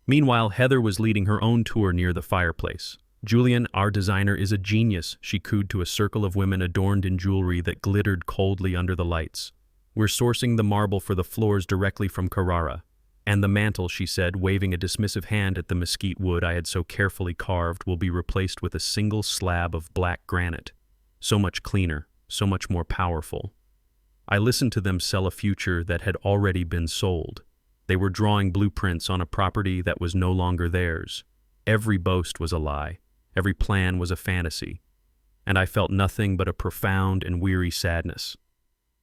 Meanwhile, Heather was leading her own tour near the fireplace. Julian, our designer, is a genius, she cooed to a circle of women adorned in jewelry that glittered coldly under the lights. We're sourcing the marble for the floors directly from Carrara. And the mantle, she said, waving a dismissive hand at the mesquite wood I had so carefully carved, will be replaced with a single slab of black granite. So much cleaner, so much more powerful. I listened to them sell a future that had already been sold. They were drawing blueprints on a property that was no longer theirs. Every boast was a lie. Every plan was a fantasy. And I felt nothing but a profound and weary sadness.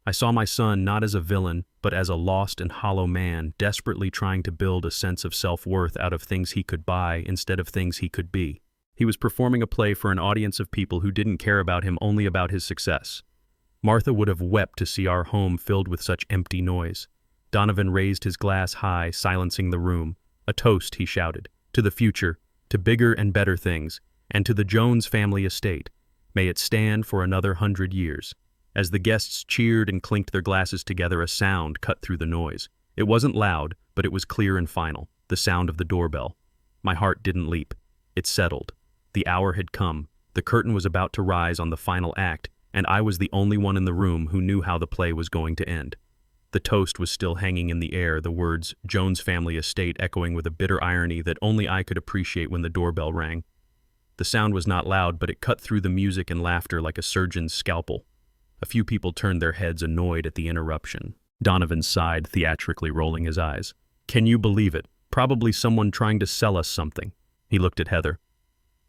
I saw my son not as a villain, but as a lost and hollow man, desperately trying to build a sense of self-worth out of things he could buy instead of things he could be. He was performing a play for an audience of people who didn't care about him, only about his success. Martha would have wept to see our home filled with such empty noise. Donovan raised his glass high, silencing the room. A toast, he shouted, to the future, to bigger and better things, and to the Jones family estate. May it stand for another 100 years. As the guests cheered and clinked their glasses together, a sound cut through the noise. It wasn't loud, but it was clear and final, the sound of the doorbell. My heart didn't leap. It settled. The hour had come. The curtain was about to rise on the final act, and I was the only one in the room who knew how the play was going to end. The toast was still hanging in the air, the words Jones family estate echoing with a bitter irony that only I could appreciate when the doorbell rang. The sound was not loud, but it cut through the music and laughter like a surgeon's scalpel. A few people turned their heads, annoyed at the interruption. Donovan sighed, theatrically rolling his eyes. Can you believe it? Probably someone trying to sell us something. He looked at Heather.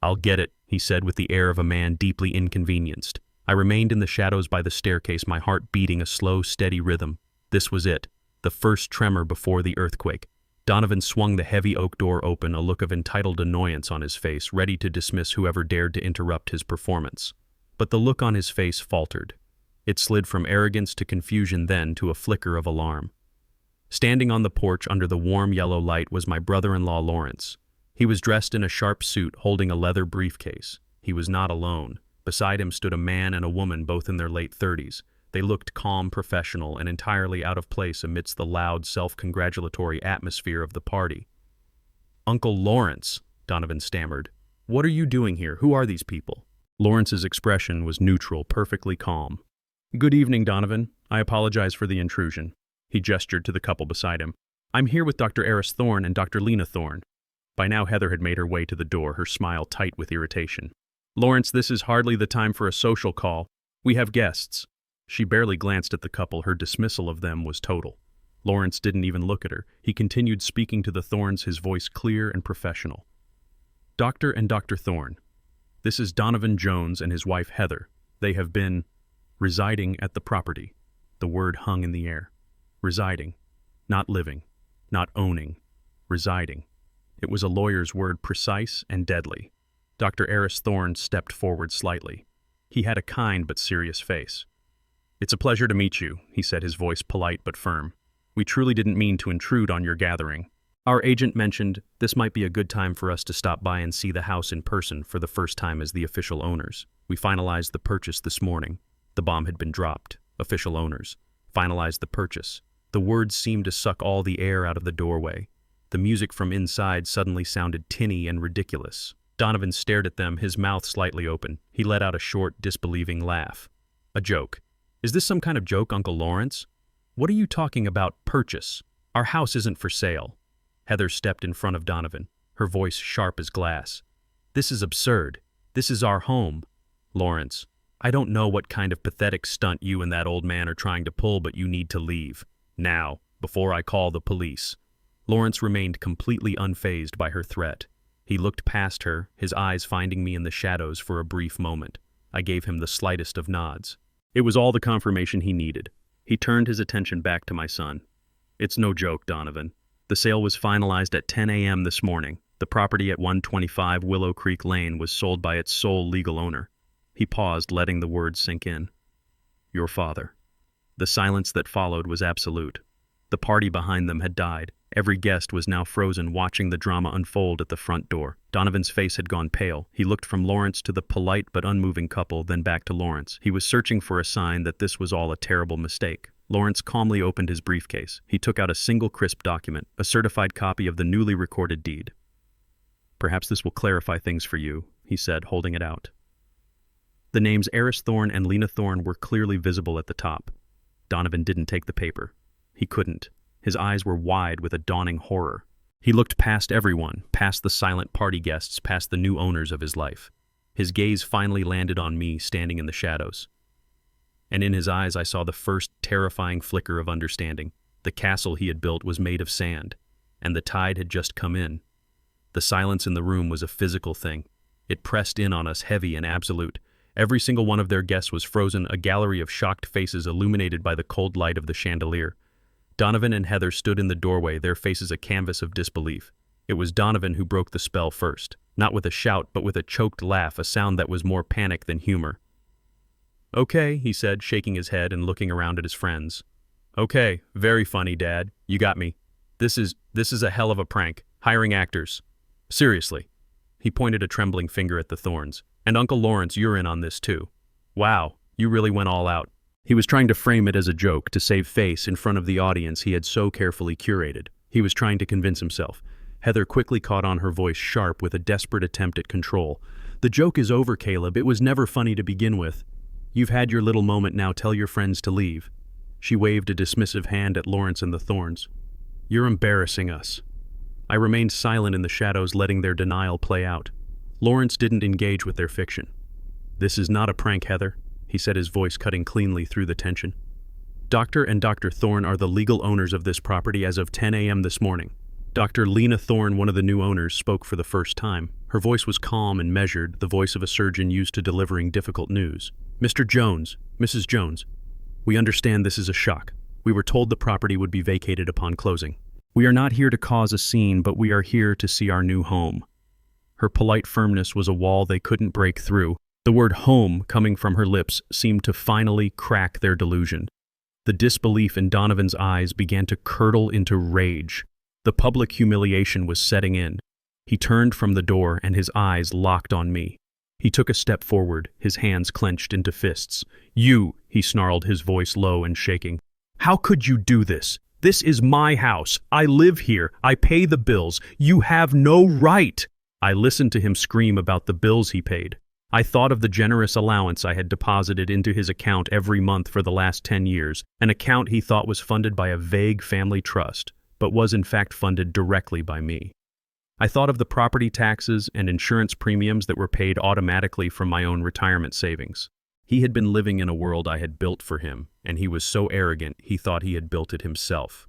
I'll get it, he said with the air of a man deeply inconvenienced. I remained in the shadows by the staircase, my heart beating a slow, steady rhythm. This was it, the first tremor before the earthquake. Donovan swung the heavy oak door open, a look of entitled annoyance on his face, ready to dismiss whoever dared to interrupt his performance. But the look on his face faltered. It slid from arrogance to confusion, then to a flicker of alarm. Standing on the porch under the warm yellow light was my brother-in-law Lawrence. He was dressed in a sharp suit, holding a leather briefcase. He was not alone. Beside him stood a man and a woman, both in their late 30s. They looked calm, professional, and entirely out of place amidst the loud, self-congratulatory atmosphere of the party. "Uncle Lawrence," Donovan stammered. "What are you doing here? Who are these people?" Lawrence's expression was neutral, perfectly calm. "Good evening, Donovan. I apologize for the intrusion." He gestured to the couple beside him. "I'm here with Dr. Eris Thorne and Dr. Lena Thorne." By now Heather had made her way to the door, her smile tight with irritation. "Lawrence, this is hardly the time for a social call. We have guests." She barely glanced at the couple. Her dismissal of them was total. Lawrence didn't even look at her. He continued speaking to the Thornes, his voice clear and professional. "Dr. and Dr. Thorne, this is Donovan Jones and his wife Heather. They have been residing at the property." The word hung in the air. Residing. Not living. Not owning. Residing. It was a lawyer's word, precise and deadly. Dr. Eris Thorne stepped forward slightly. He had a kind but serious face. "It's a pleasure to meet you," he said, his voice polite but firm. "We truly didn't mean to intrude on your gathering. Our agent mentioned this might be a good time for us to stop by and see the house in person for the first time as the official owners. We finalized the purchase this morning." The bomb had been dropped. Official owners. Finalized the purchase. The words seemed to suck all the air out of the doorway. The music from inside suddenly sounded tinny and ridiculous. Donovan stared at them, his mouth slightly open. He let out a short, disbelieving laugh. "A joke. Is this some kind of joke, Uncle Lawrence? What are you talking about, purchase? Our house isn't for sale." Heather stepped in front of Donovan, her voice sharp as glass. "This is absurd. This is our home. Lawrence, I don't know what kind of pathetic stunt you and that old man are trying to pull, but you need to leave. Now, before I call the police." Lawrence remained completely unfazed by her threat. He looked past her, his eyes finding me in the shadows for a brief moment. I gave him the slightest of nods. It was all the confirmation he needed. He turned his attention back to my son. "It's no joke, Donovan. The sale was finalized at 10 a.m. this morning. The property at 125 Willow Creek Lane was sold by its sole legal owner." He paused, letting the words sink in. "Your father." The silence that followed was absolute. The party behind them had died. Every guest was now frozen, watching the drama unfold at the front door. Donovan's face had gone pale. He looked from Lawrence to the polite but unmoving couple, then back to Lawrence. He was searching for a sign that this was all a terrible mistake. Lawrence calmly opened his briefcase. He took out a single crisp document, a certified copy of the newly recorded deed. "Perhaps this will clarify things for you," he said, holding it out. The names Eris Thorne and Lena Thorne were clearly visible at the top. Donovan didn't take the paper. He couldn't. His eyes were wide with a dawning horror. He looked past everyone, past the silent party guests, past the new owners of his life. His gaze finally landed on me, standing in the shadows. And in his eyes I saw the first terrifying flicker of understanding. The castle he had built was made of sand, and the tide had just come in. The silence in the room was a physical thing. It pressed in on us, heavy and absolute. Every single one of their guests was frozen, a gallery of shocked faces illuminated by the cold light of the chandelier. Donovan and Heather stood in the doorway, their faces a canvas of disbelief. It was Donovan who broke the spell first, not with a shout, but with a choked laugh, a sound that was more panic than humor. "Okay," he said, shaking his head and looking around at his friends. "Okay, very funny, Dad. You got me. This is a hell of a prank. Hiring actors. Seriously." He pointed a trembling finger at the Thorns. "And Uncle Lawrence, you're in on this too. Wow, you really went all out." He was trying to frame it as a joke, to save face in front of the audience he had so carefully curated. He was trying to convince himself. Heather quickly caught on, her voice sharp with a desperate attempt at control. "The joke is over, Caleb. It was never funny to begin with. You've had your little moment now. Tell your friends to leave." She waved a dismissive hand at Lawrence and the Thorns. "You're embarrassing us." I remained silent in the shadows, letting their denial play out. Lawrence didn't engage with their fiction. "This is not a prank, Heather," he said, his voice cutting cleanly through the tension. "Dr. and Dr. Thorne are the legal owners of this property as of 10 a.m. this morning." Dr. Lena Thorne, one of the new owners, spoke for the first time. Her voice was calm and measured, the voice of a surgeon used to delivering difficult news. "Mr. Jones, Mrs. Jones, we understand this is a shock. We were told the property would be vacated upon closing. We are not here to cause a scene, but we are here to see our new home." Her polite firmness was a wall they couldn't break through. The word home coming from her lips seemed to finally crack their delusion. The disbelief in Donovan's eyes began to curdle into rage. The public humiliation was setting in. He turned from the door and his eyes locked on me. He took a step forward, his hands clenched into fists. "You," he snarled, his voice low and shaking. "How could you do this? This is my house. I live here. I pay the bills. You have no right." I listened to him scream about the bills he paid. I thought of the generous allowance I had deposited into his account every month for the last 10 years, an account he thought was funded by a vague family trust, but was in fact funded directly by me. I thought of the property taxes and insurance premiums that were paid automatically from my own retirement savings. He had been living in a world I had built for him, and he was so arrogant he thought he had built it himself.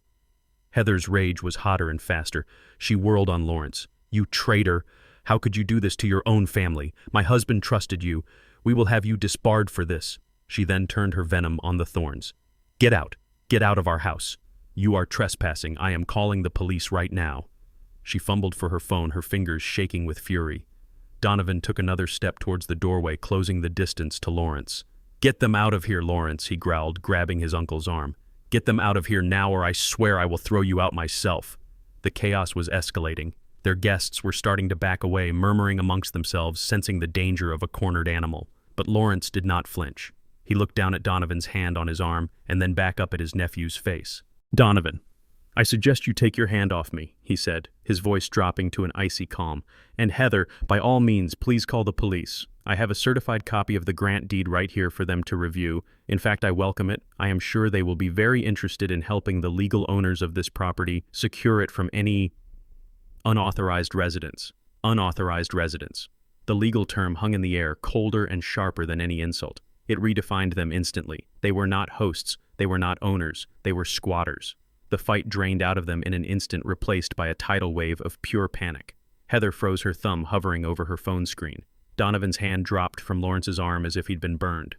Heather's rage was hotter and faster. She whirled on Lawrence. "You traitor! How could you do this to your own family? My husband trusted you. We will have you disbarred for this." She then turned her venom on the Thorns. Get out of our house. You are trespassing. I am calling the police right now." She fumbled for her phone, her fingers shaking with fury. Donovan took another step towards the doorway, closing the distance to Lawrence. "Get them out of here, Lawrence," he growled, grabbing his uncle's arm. "Get them out of here now, or I swear I will throw you out myself." The chaos was escalating. Their guests were starting to back away, murmuring amongst themselves, sensing the danger of a cornered animal. But Lawrence did not flinch. He looked down at Donovan's hand on his arm and then back up at his nephew's face. "Donovan, I suggest you take your hand off me," he said, his voice dropping to an icy calm. "And Heather, by all means, please call the police. I have a certified copy of the grant deed right here for them to review. In fact, I welcome it. I am sure they will be very interested in helping the legal owners of this property secure it from any unauthorized residents." Unauthorized residents. The legal term hung in the air, colder and sharper than any insult. It redefined them instantly. They were not hosts. They were not owners. They were squatters. The fight drained out of them in an instant, replaced by a tidal wave of pure panic. Heather froze, her thumb hovering over her phone screen. Donovan's hand dropped from Lawrence's arm as if he'd been burned.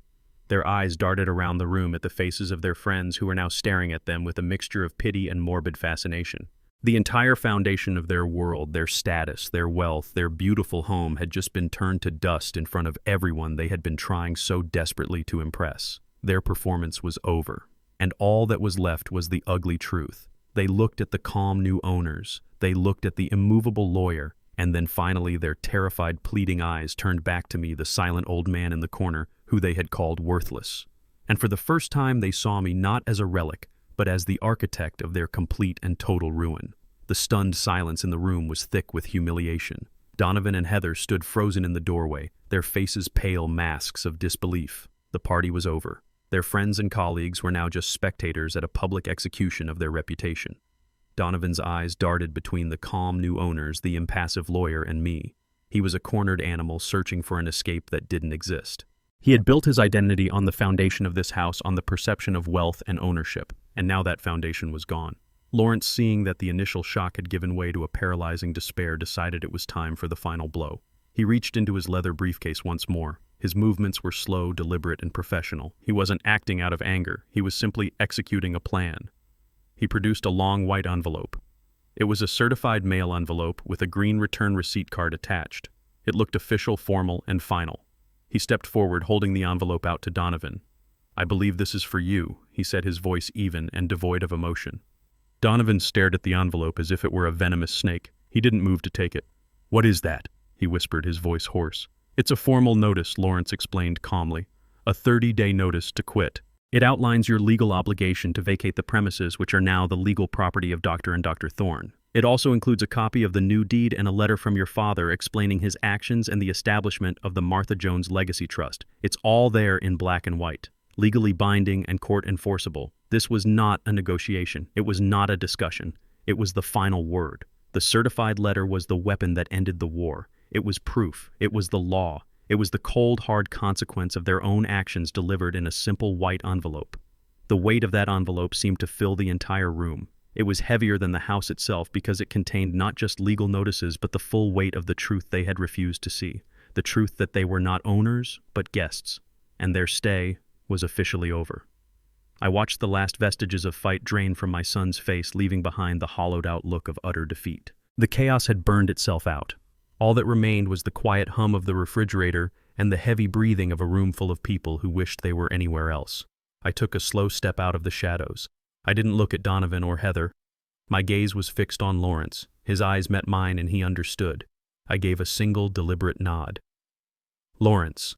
Their eyes darted around the room at the faces of their friends who were now staring at them with a mixture of pity and morbid fascination. The entire foundation of their world, their status, their wealth, their beautiful home had just been turned to dust in front of everyone they had been trying so desperately to impress. Their performance was over, and all that was left was the ugly truth. They looked at the calm new owners. They looked at the immovable lawyer. And then finally their terrified, pleading eyes turned back to me, the silent old man in the corner, who they had called worthless. And for the first time they saw me not as a relic, but as the architect of their complete and total ruin. The stunned silence in the room was thick with humiliation. Donovan and Heather stood frozen in the doorway, their faces pale masks of disbelief. The party was over. Their friends and colleagues were now just spectators at a public execution of their reputation. Donovan's eyes darted between the calm new owners, the impassive lawyer, and me. He was a cornered animal searching for an escape that didn't exist. He had built his identity on the foundation of this house, on the perception of wealth and ownership, and now that foundation was gone. Lawrence, seeing that the initial shock had given way to a paralyzing despair, decided it was time for the final blow. He reached into his leather briefcase once more. His movements were slow, deliberate, and professional. He wasn't acting out of anger. He was simply executing a plan. He produced a long white envelope. It was a certified mail envelope with a green return receipt card attached. It looked official, formal, and final. He stepped forward, holding the envelope out to Donovan. "I believe this is for you," he said, his voice even and devoid of emotion. Donovan stared at the envelope as if it were a venomous snake. He didn't move to take it. "What is that?" he whispered, his voice hoarse. "It's a formal notice," Lawrence explained calmly. "A 30-day notice to quit. It outlines your legal obligation to vacate the premises, which are now the legal property of Dr. and Dr. Thorne. It also includes a copy of the new deed and a letter from your father explaining his actions and the establishment of the Martha Jones Legacy Trust. It's all there in black and white, legally binding and court enforceable. This was not a negotiation. It was not a discussion. It was the final word. The certified letter was the weapon that ended the war. It was proof. It was the law. It was the cold, hard consequence of their own actions delivered in a simple white envelope. The weight of that envelope seemed to fill the entire room. It was heavier than the house itself because it contained not just legal notices but the full weight of the truth they had refused to see. The truth that they were not owners but guests, and their stay was officially over. I watched the last vestiges of fight drain from my son's face, leaving behind the hollowed-out look of utter defeat. The chaos had burned itself out. All that remained was the quiet hum of the refrigerator and the heavy breathing of a room full of people who wished they were anywhere else. I took a slow step out of the shadows. I didn't look at Donovan or Heather. My gaze was fixed on Lawrence. His eyes met mine and he understood. I gave a single, deliberate nod. "Lawrence,"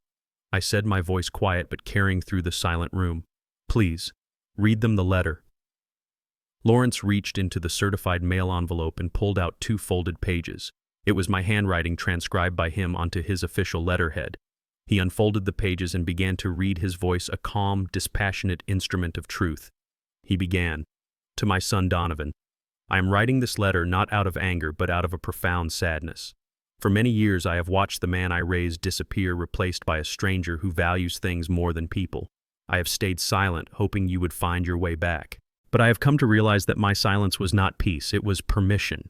I said, my voice quiet but carrying through the silent room. "Please, read them the letter." Lawrence reached into the certified mail envelope and pulled out 2 folded pages. It was my handwriting transcribed by him onto his official letterhead. He unfolded the pages and began to read, his voice a calm, dispassionate instrument of truth. He began, "To my son Donovan, I am writing this letter not out of anger but out of a profound sadness. For many years I have watched the man I raised disappear, replaced by a stranger who values things more than people. I have stayed silent, hoping you would find your way back. But I have come to realize that my silence was not peace, it was permission.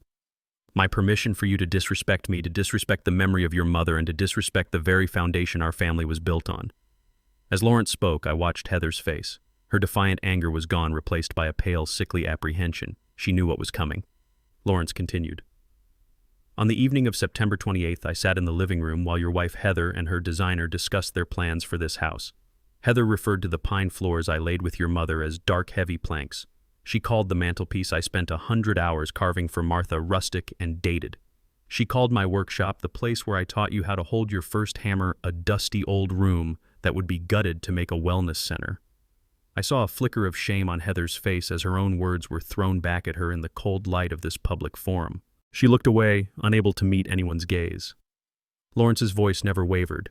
My permission for you to disrespect me, to disrespect the memory of your mother, and to disrespect the very foundation our family was built on." As Lawrence spoke, I watched Heather's face. Her defiant anger was gone, replaced by a pale, sickly apprehension. She knew what was coming. Lawrence continued. "On the evening of September 28th, I sat in the living room while your wife Heather and her designer discussed their plans for this house. Heather referred to the pine floors I laid with your mother as dark, heavy planks. She called the mantelpiece I spent 100 hours carving for Martha rustic and dated. She called my workshop, the place where I taught you how to hold your first hammer, a dusty old room that would be gutted to make a wellness center. I saw a flicker of shame on Heather's face as her own words were thrown back at her in the cold light of this public forum. She looked away, unable to meet anyone's gaze. Lawrence's voice never wavered.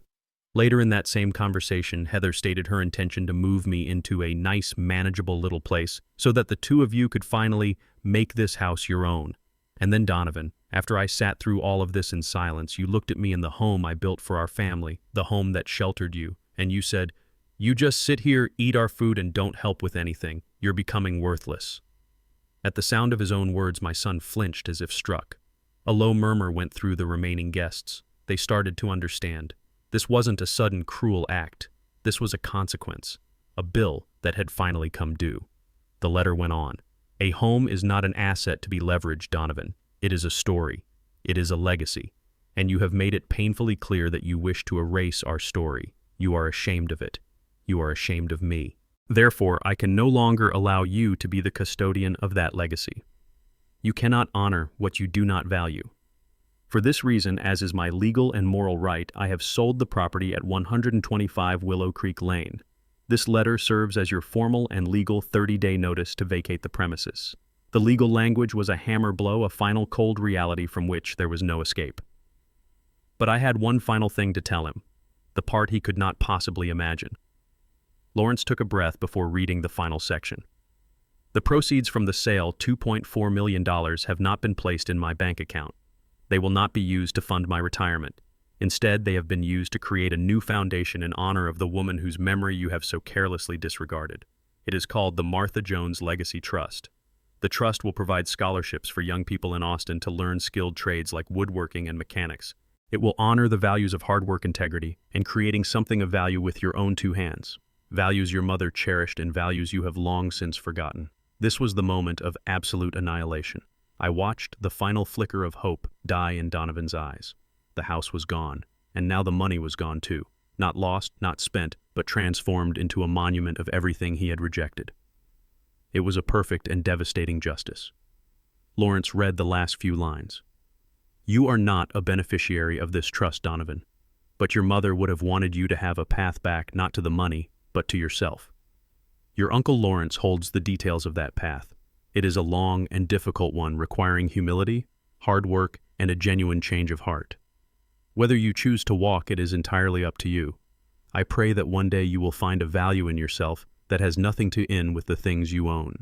Later in that same conversation, Heather stated her intention to move me into a nice, manageable little place so that the two of you could finally make this house your own. And then Donovan, after I sat through all of this in silence, you looked at me in the home I built for our family, the home that sheltered you, and you said, 'You just sit here, eat our food, and don't help with anything. You're becoming worthless.'" At the sound of his own words, my son flinched as if struck. A low murmur went through the remaining guests. They started to understand. This wasn't a sudden, cruel act. This was a consequence, a bill that had finally come due. The letter went on. "A home is not an asset to be leveraged, Donovan. It is a story. It is a legacy. And you have made it painfully clear that you wish to erase our story. You are ashamed of it. You are ashamed of me. Therefore, I can no longer allow you to be the custodian of that legacy. You cannot honor what you do not value. For this reason, as is my legal and moral right, I have sold the property at 125 Willow Creek Lane. This letter serves as your formal and legal 30-day notice to vacate the premises. The legal language was a hammer blow, a final cold reality from which there was no escape. But I had one final thing to tell him, the part he could not possibly imagine. Lawrence took a breath before reading the final section. The proceeds from the sale, $2.4 million, have not been placed in my bank account. They will not be used to fund my retirement. Instead, they have been used to create a new foundation in honor of the woman whose memory you have so carelessly disregarded. It is called the Martha Jones Legacy Trust. The trust will provide scholarships for young people in Austin to learn skilled trades like woodworking and mechanics. It will honor the values of hard work, integrity, and creating something of value with your own two hands. Values your mother cherished and values you have long since forgotten. This was the moment of absolute annihilation. I watched the final flicker of hope die in Donovan's eyes. The house was gone, and now the money was gone too. Not lost, not spent, but transformed into a monument of everything he had rejected. It was a perfect and devastating justice. Lawrence read the last few lines. You are not a beneficiary of this trust, Donovan, but your mother would have wanted you to have a path back not to the money, but to yourself. Your Uncle Lawrence holds the details of that path. It is a long and difficult one requiring humility, hard work, and a genuine change of heart. Whether you choose to walk it is entirely up to you. I pray that one day you will find a value in yourself that has nothing to do with the things you own.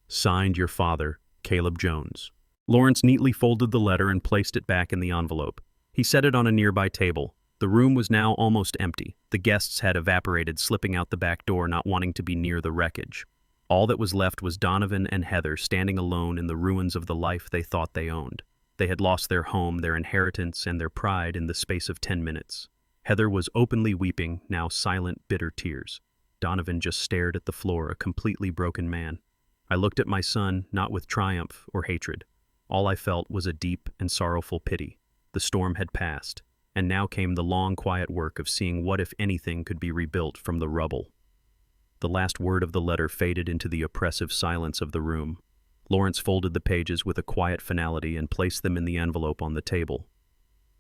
Signed, your father, Caleb Jones. Lawrence neatly folded the letter and placed it back in the envelope. He set it on a nearby table. The room was now almost empty. The guests had evaporated, slipping out the back door, not wanting to be near the wreckage. All that was left was Donovan and Heather standing alone in the ruins of the life they thought they owned. They had lost their home, their inheritance, and their pride in the space of 10 minutes. Heather was openly weeping, now silent, bitter tears. Donovan just stared at the floor, a completely broken man. I looked at my son, not with triumph or hatred. All I felt was a deep and sorrowful pity. The storm had passed, and now came the long, quiet work of seeing what, if anything, could be rebuilt from the rubble. The last word of the letter faded into the oppressive silence of the room. Lawrence folded the pages with a quiet finality and placed them in the envelope on the table.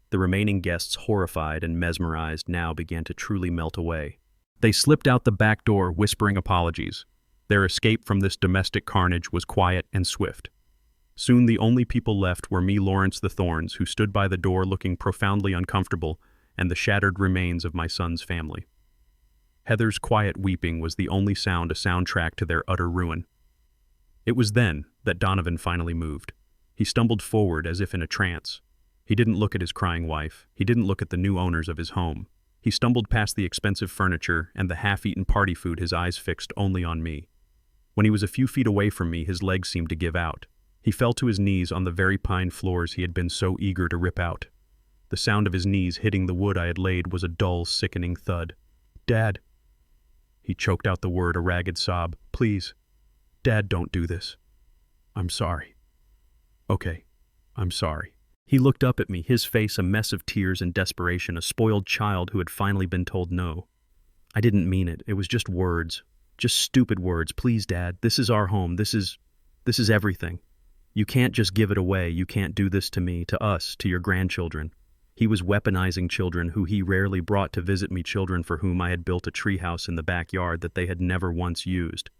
The remaining guests, horrified and mesmerized, now began to truly melt away. They slipped out the back door, whispering apologies. Their escape from this domestic carnage was quiet and swift. Soon the only people left were me, Lawrence the Thorns, who stood by the door looking profoundly uncomfortable, and the shattered remains of my son's family. Heather's quiet weeping was the only sound, a soundtrack to their utter ruin. It was then that Donovan finally moved. He stumbled forward as if in a trance. He didn't look at his crying wife. He didn't look at the new owners of his home. He stumbled past the expensive furniture and the half-eaten party food, his eyes fixed only on me. When he was a few feet away from me, his legs seemed to give out. He fell to his knees on the very pine floors he had been so eager to rip out. The sound of his knees hitting the wood I had laid was a dull, sickening thud. "Dad." He choked out the word, a ragged sob. "Please. Dad, don't do this. I'm sorry." "Okay, I'm sorry." He looked up at me, his face a mess of tears and desperation, a spoiled child who had finally been told no. "I didn't mean it. It was just words. Just stupid words. Please, Dad. This is our home. This is everything. You can't just give it away. You can't do this to me, to us, to your grandchildren." He was weaponizing children who he rarely brought to visit me, children for whom I had built a treehouse in the backyard that they had never once used.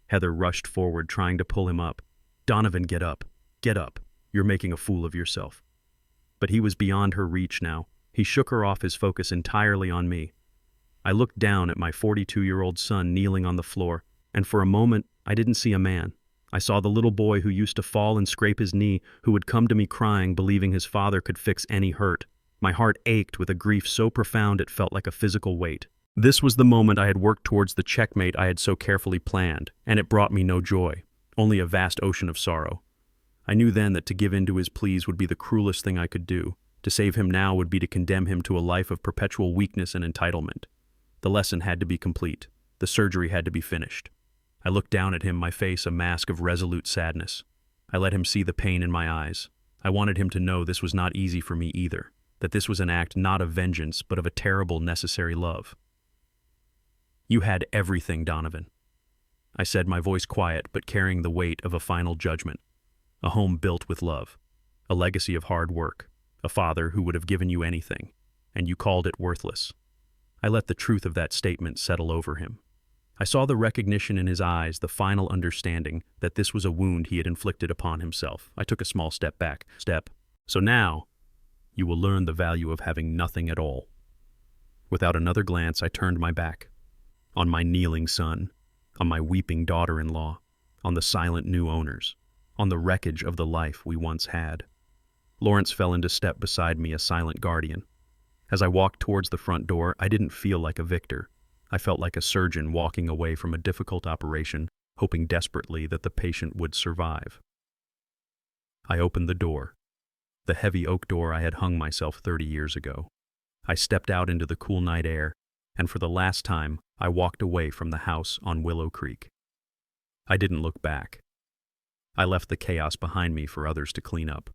Heather rushed forward, trying to pull him up. "Donovan, get up. Get up. You're making a fool of yourself." But he was beyond her reach now. He shook her off, his focus entirely on me. I looked down at my 42-year-old son kneeling on the floor, and for a moment I didn't see a man. I saw the little boy who used to fall and scrape his knee, who would come to me crying, believing his father could fix any hurt. My heart ached with a grief so profound it felt like a physical weight. This was the moment I had worked towards, the checkmate I had so carefully planned, and it brought me no joy, only a vast ocean of sorrow. I knew then that to give in to his pleas would be the cruelest thing I could do. To save him now would be to condemn him to a life of perpetual weakness and entitlement. The lesson had to be complete. The surgery had to be finished. I looked down at him, my face a mask of resolute sadness. I let him see the pain in my eyes. I wanted him to know this was not easy for me either, that this was an act not of vengeance, but of a terrible, necessary love. "You had everything, Donovan," I said, my voice quiet, but carrying the weight of a final judgment. A home built with love, a legacy of hard work, a father who would have given you anything, and you called it worthless. I let the truth of that statement settle over him. I saw the recognition in his eyes, the final understanding that this was a wound he had inflicted upon himself. I took a small step back. So now, you will learn the value of having nothing at all. Without another glance, I turned my back. On my kneeling son, on my weeping daughter-in-law, on the silent new owners, on the wreckage of the life we once had. Lawrence fell into step beside me, a silent guardian. As I walked towards the front door, I didn't feel like a victor. I felt like a surgeon walking away from a difficult operation, hoping desperately that the patient would survive. I opened the door, the heavy oak door I had hung myself 30 years ago. I stepped out into the cool night air, and for the last time, I walked away from the house on Willow Creek. I didn't look back. I left the chaos behind me for others to clean up.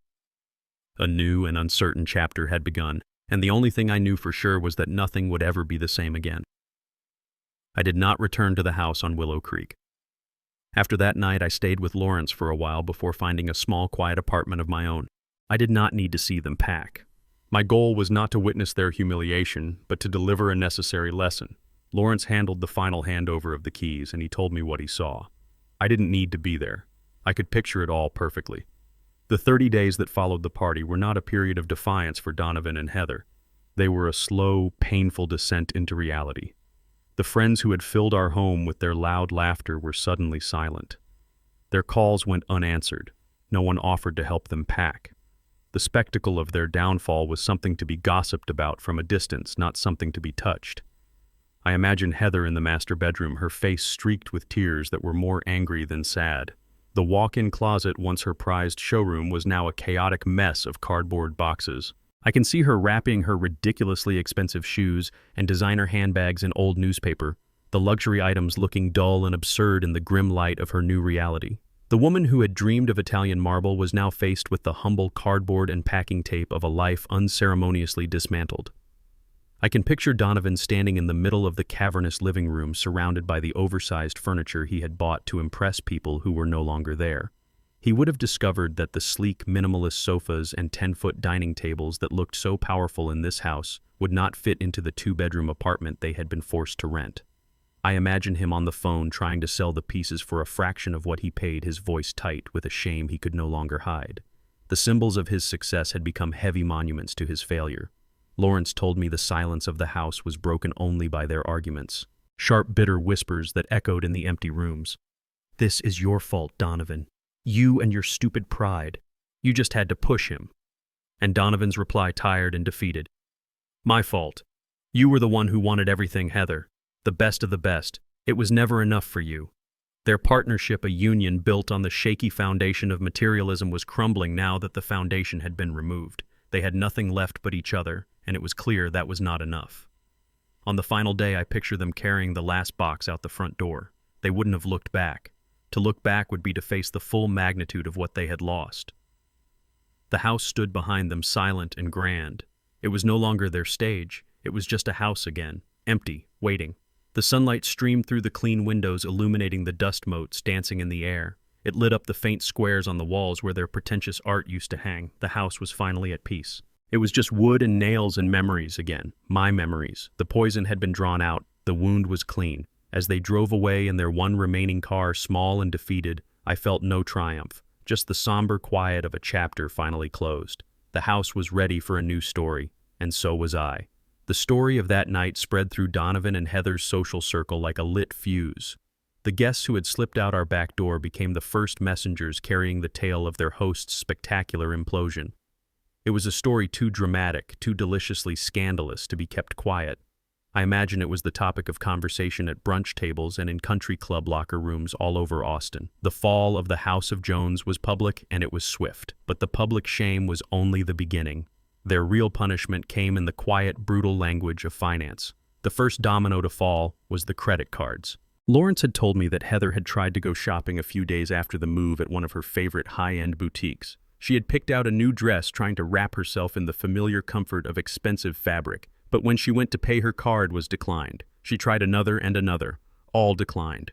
A new and uncertain chapter had begun, and the only thing I knew for sure was that nothing would ever be the same again. I did not return to the house on Willow Creek. After that night, I stayed with Lawrence for a while before finding a small, quiet apartment of my own. I did not need to see them pack. My goal was not to witness their humiliation, but to deliver a necessary lesson. Lawrence handled the final handover of the keys, and he told me what he saw. I didn't need to be there. I could picture it all perfectly. The 30 days that followed the party were not a period of defiance for Donovan and Heather. They were a slow, painful descent into reality. The friends who had filled our home with their loud laughter were suddenly silent. Their calls went unanswered. No one offered to help them pack. The spectacle of their downfall was something to be gossiped about from a distance, not something to be touched. I imagined Heather in the master bedroom, her face streaked with tears that were more angry than sad. The walk-in closet, once her prized showroom, was now a chaotic mess of cardboard boxes. I can see her wrapping her ridiculously expensive shoes and designer handbags in old newspaper, the luxury items looking dull and absurd in the grim light of her new reality. The woman who had dreamed of Italian marble was now faced with the humble cardboard and packing tape of a life unceremoniously dismantled. I can picture Donovan standing in the middle of the cavernous living room, surrounded by the oversized furniture he had bought to impress people who were no longer there. He would have discovered that the sleek, minimalist sofas and 10-foot dining tables that looked so powerful in this house would not fit into the 2-bedroom apartment they had been forced to rent. I imagine him on the phone trying to sell the pieces for a fraction of what he paid, his voice tight with a shame he could no longer hide. The symbols of his success had become heavy monuments to his failure. Lawrence told me the silence of the house was broken only by their arguments. Sharp, bitter whispers that echoed in the empty rooms. "This is your fault, Donovan. You and your stupid pride. You just had to push him." And Donovan's reply, tired and defeated. "My fault. You were the one who wanted everything, Heather. The best of the best. It was never enough for you." Their partnership, a union built on the shaky foundation of materialism, was crumbling now that the foundation had been removed. They had nothing left but each other, and it was clear that was not enough. On the final day, I picture them carrying the last box out the front door. They wouldn't have looked back. To look back would be to face the full magnitude of what they had lost. The house stood behind them, silent and grand. It was no longer their stage. It was just a house again, empty, waiting. The sunlight streamed through the clean windows, illuminating the dust motes dancing in the air. It lit up the faint squares on the walls where their pretentious art used to hang. The house was finally at peace. It was just wood and nails and memories again. My memories. The poison had been drawn out. The wound was clean. As they drove away in their one remaining car, small and defeated, I felt no triumph, just the somber quiet of a chapter finally closed. The house was ready for a new story, and so was I. The story of that night spread through Donovan and Heather's social circle like a lit fuse. The guests who had slipped out our back door became the first messengers carrying the tale of their host's spectacular implosion. It was a story too dramatic, too deliciously scandalous to be kept quiet. I imagine it was the topic of conversation at brunch tables and in country club locker rooms all over Austin. The fall of the House of Jones was public, and it was swift. But the public shame was only the beginning. Their real punishment came in the quiet, brutal language of finance. The first domino to fall was the credit cards. Lawrence had told me that Heather had tried to go shopping a few days after the move at one of her favorite high-end boutiques. She had picked out a new dress, trying to wrap herself in the familiar comfort of expensive fabric. But when she went to pay, her card was declined. She tried another and another. All declined.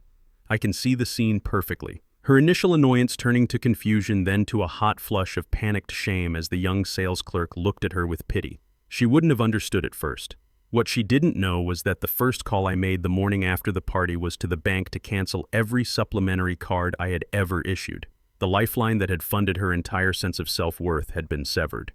I can see the scene perfectly. her initial annoyance turning to confusion, then to a hot flush of panicked shame as the young sales clerk looked at her with pity. She wouldn't have understood at first. What she didn't know was that the first call I made the morning after the party was to the bank to cancel every supplementary card I had ever issued. The lifeline that had funded her entire sense of self-worth had been severed.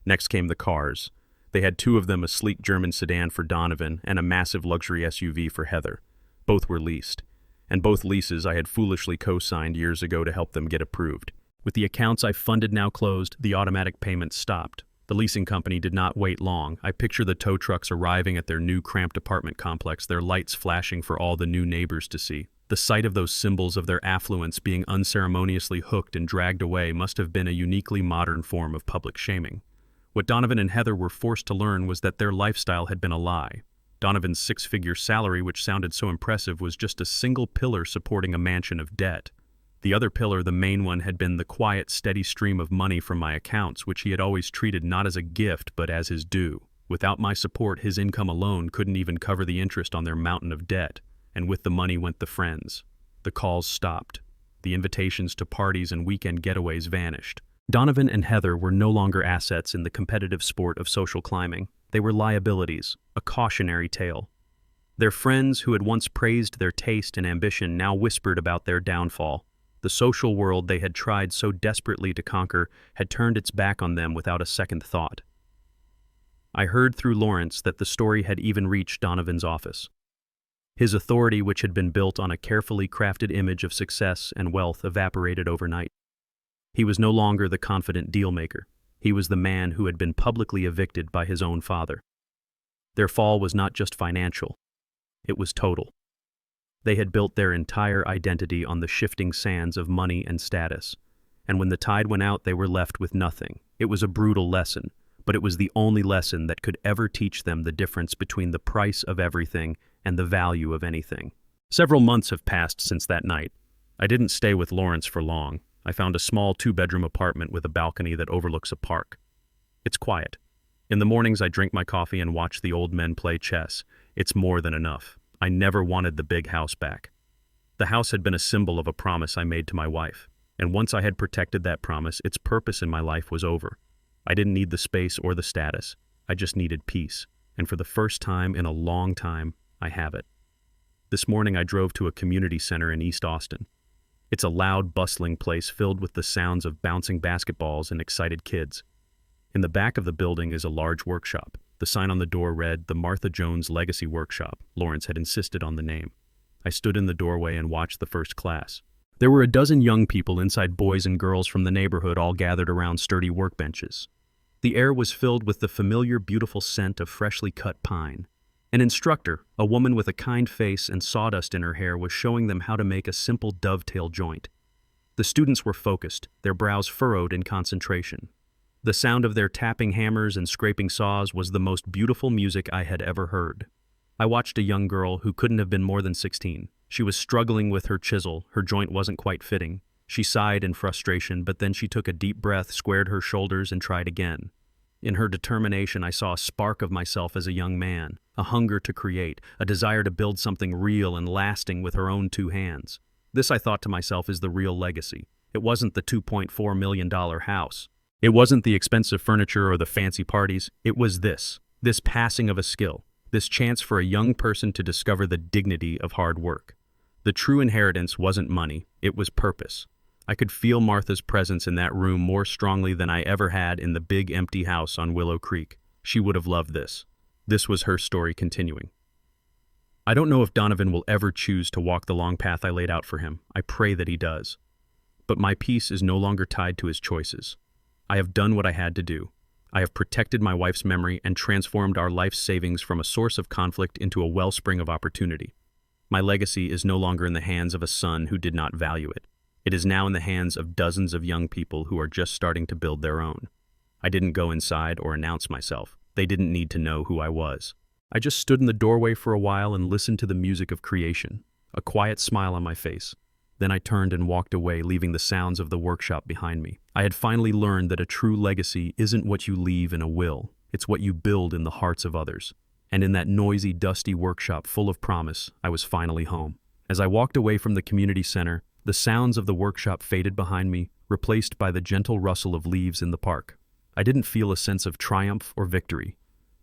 Next came the cars. They had two of them, a sleek German sedan for Donovan and a massive luxury SUV for Heather. Both were leased. And both leases I had foolishly co-signed years ago to help them get approved. With the accounts I funded now closed, the automatic payments stopped. The leasing company did not wait long. I picture the tow trucks arriving at their new cramped apartment complex, their lights flashing for all the new neighbors to see. The sight of those symbols of their affluence being unceremoniously hooked and dragged away must have been a uniquely modern form of public shaming. What Donovan and Heather were forced to learn was that their lifestyle had been a lie. Donovan's six-figure salary, which sounded so impressive, was just a single pillar supporting a mansion of debt. The other pillar, the main one, had been the quiet, steady stream of money from my accounts, which he had always treated not as a gift but as his due. Without my support, his income alone couldn't even cover the interest on their mountain of debt, and with the money went the friends. The calls stopped. The invitations to parties and weekend getaways vanished. Donovan and Heather were no longer assets in the competitive sport of social climbing. They were liabilities, a cautionary tale. Their friends, who had once praised their taste and ambition, now whispered about their downfall. The social world they had tried so desperately to conquer had turned its back on them without a second thought. I heard through Lawrence that the story had even reached Donovan's office. His authority, which had been built on a carefully crafted image of success and wealth, evaporated overnight. He was no longer the confident dealmaker. He was the man who had been publicly evicted by his own father. Their fall was not just financial. It was total. They had built their entire identity on the shifting sands of money and status, and when the tide went out, they were left with nothing. It was a brutal lesson, but it was the only lesson that could ever teach them the difference between the price of everything and the value of anything. Several months have passed since that night. I didn't stay with Lawrence for long. I found a small two-bedroom apartment with a balcony that overlooks a park. It's quiet. In the mornings, I drink my coffee and watch the old men play chess. It's more than enough. I never wanted the big house back. The house had been a symbol of a promise I made to my wife, and once I had protected that promise, its purpose in my life was over. I didn't need the space or the status. I just needed peace, and for the first time in a long time, I have it. This morning, I drove to a community center in East Austin. It's a loud, bustling place filled with the sounds of bouncing basketballs and excited kids. In the back of the building is a large workshop. The sign on the door read, "The Martha Jones Legacy Workshop." Lawrence had insisted on the name. I stood in the doorway and watched the first class. There were a dozen young people inside, boys and girls from the neighborhood, all gathered around sturdy workbenches. The air was filled with the familiar, beautiful scent of freshly cut pine. An instructor, a woman with a kind face and sawdust in her hair, was showing them how to make a simple dovetail joint. The students were focused, their brows furrowed in concentration. The sound of their tapping hammers and scraping saws was the most beautiful music I had ever heard. I watched a young girl who couldn't have been more than 16. She was struggling with her chisel. Her joint wasn't quite fitting. She sighed in frustration, but then she took a deep breath, squared her shoulders, and tried again. In her determination, I saw a spark of myself as a young man, a hunger to create, a desire to build something real and lasting with her own two hands. This, I thought to myself, is the real legacy. It wasn't the $2.4 million house. It wasn't the expensive furniture or the fancy parties. It was this passing of a skill, this chance for a young person to discover the dignity of hard work. The true inheritance wasn't money, it was purpose. I could feel Martha's presence in that room more strongly than I ever had in the big empty house on Willow Creek. She would have loved this. This was her story continuing. I don't know if Donovan will ever choose to walk the long path I laid out for him. I pray that he does. But my peace is no longer tied to his choices. I have done what I had to do. I have protected my wife's memory and transformed our life savings from a source of conflict into a wellspring of opportunity. My legacy is no longer in the hands of a son who did not value it. It is now in the hands of dozens of young people who are just starting to build their own. I didn't go inside or announce myself. They didn't need to know who I was. I just stood in the doorway for a while and listened to the music of creation, a quiet smile on my face. Then I turned and walked away, leaving the sounds of the workshop behind me. I had finally learned that a true legacy isn't what you leave in a will. It's what you build in the hearts of others. And in that noisy, dusty workshop full of promise, I was finally home. As I walked away from the community center, The sounds of the workshop faded behind me, replaced by the gentle rustle of leaves in the park. I didn't feel a sense of triumph or victory.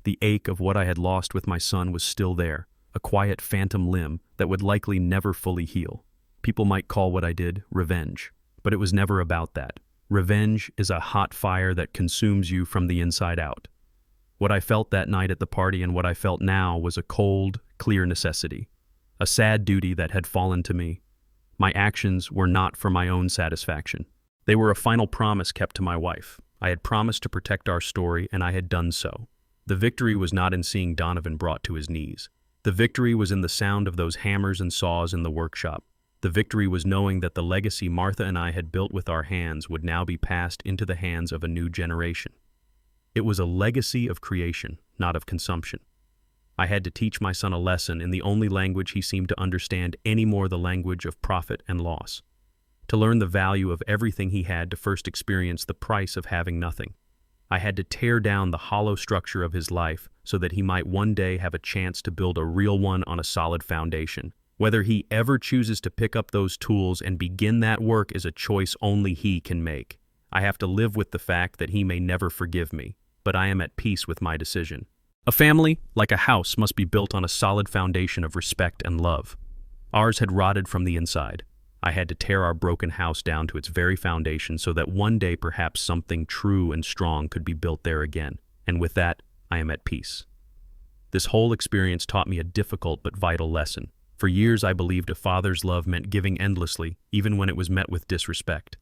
The ache of what I had lost with my son was still there, a quiet phantom limb that would likely never fully heal. People might call what I did revenge, but it was never about that. Revenge is a hot fire that consumes you from the inside out. What I felt that night at the party and what I felt now was a cold, clear necessity, a sad duty that had fallen to me. My actions were not for my own satisfaction. They were a final promise kept to my wife. I had promised to protect our story, and I had done so. The victory was not in seeing Donovan brought to his knees. The victory was in the sound of those hammers and saws in the workshop. The victory was knowing that the legacy Martha and I had built with our hands would now be passed into the hands of a new generation. It was a legacy of creation, not of consumption. I had to teach my son a lesson in the only language he seemed to understand anymore, the language of profit and loss. To learn the value of everything he had to first experience the price of having nothing. I had to tear down the hollow structure of his life so that he might one day have a chance to build a real one on a solid foundation. Whether he ever chooses to pick up those tools and begin that work is a choice only he can make. I have to live with the fact that he may never forgive me, but I am at peace with my decision. A family, like a house, must be built on a solid foundation of respect and love. Ours had rotted from the inside. I had to tear our broken house down to its very foundation so that one day perhaps something true and strong could be built there again. And with that, I am at peace. This whole experience taught me a difficult but vital lesson. For years I believed a father's love meant giving endlessly, even when it was met with disrespect.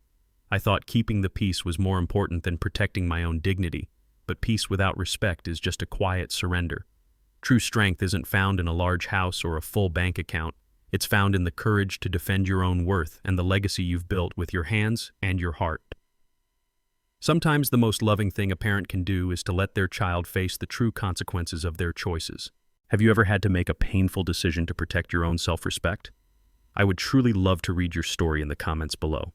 I thought keeping the peace was more important than protecting my own dignity, but peace without respect is just a quiet surrender. True strength isn't found in a large house or a full bank account. It's found in the courage to defend your own worth and the legacy you've built with your hands and your heart. Sometimes the most loving thing a parent can do is to let their child face the true consequences of their choices. Have you ever had to make a painful decision to protect your own self-respect? I would truly love to read your story in the comments below.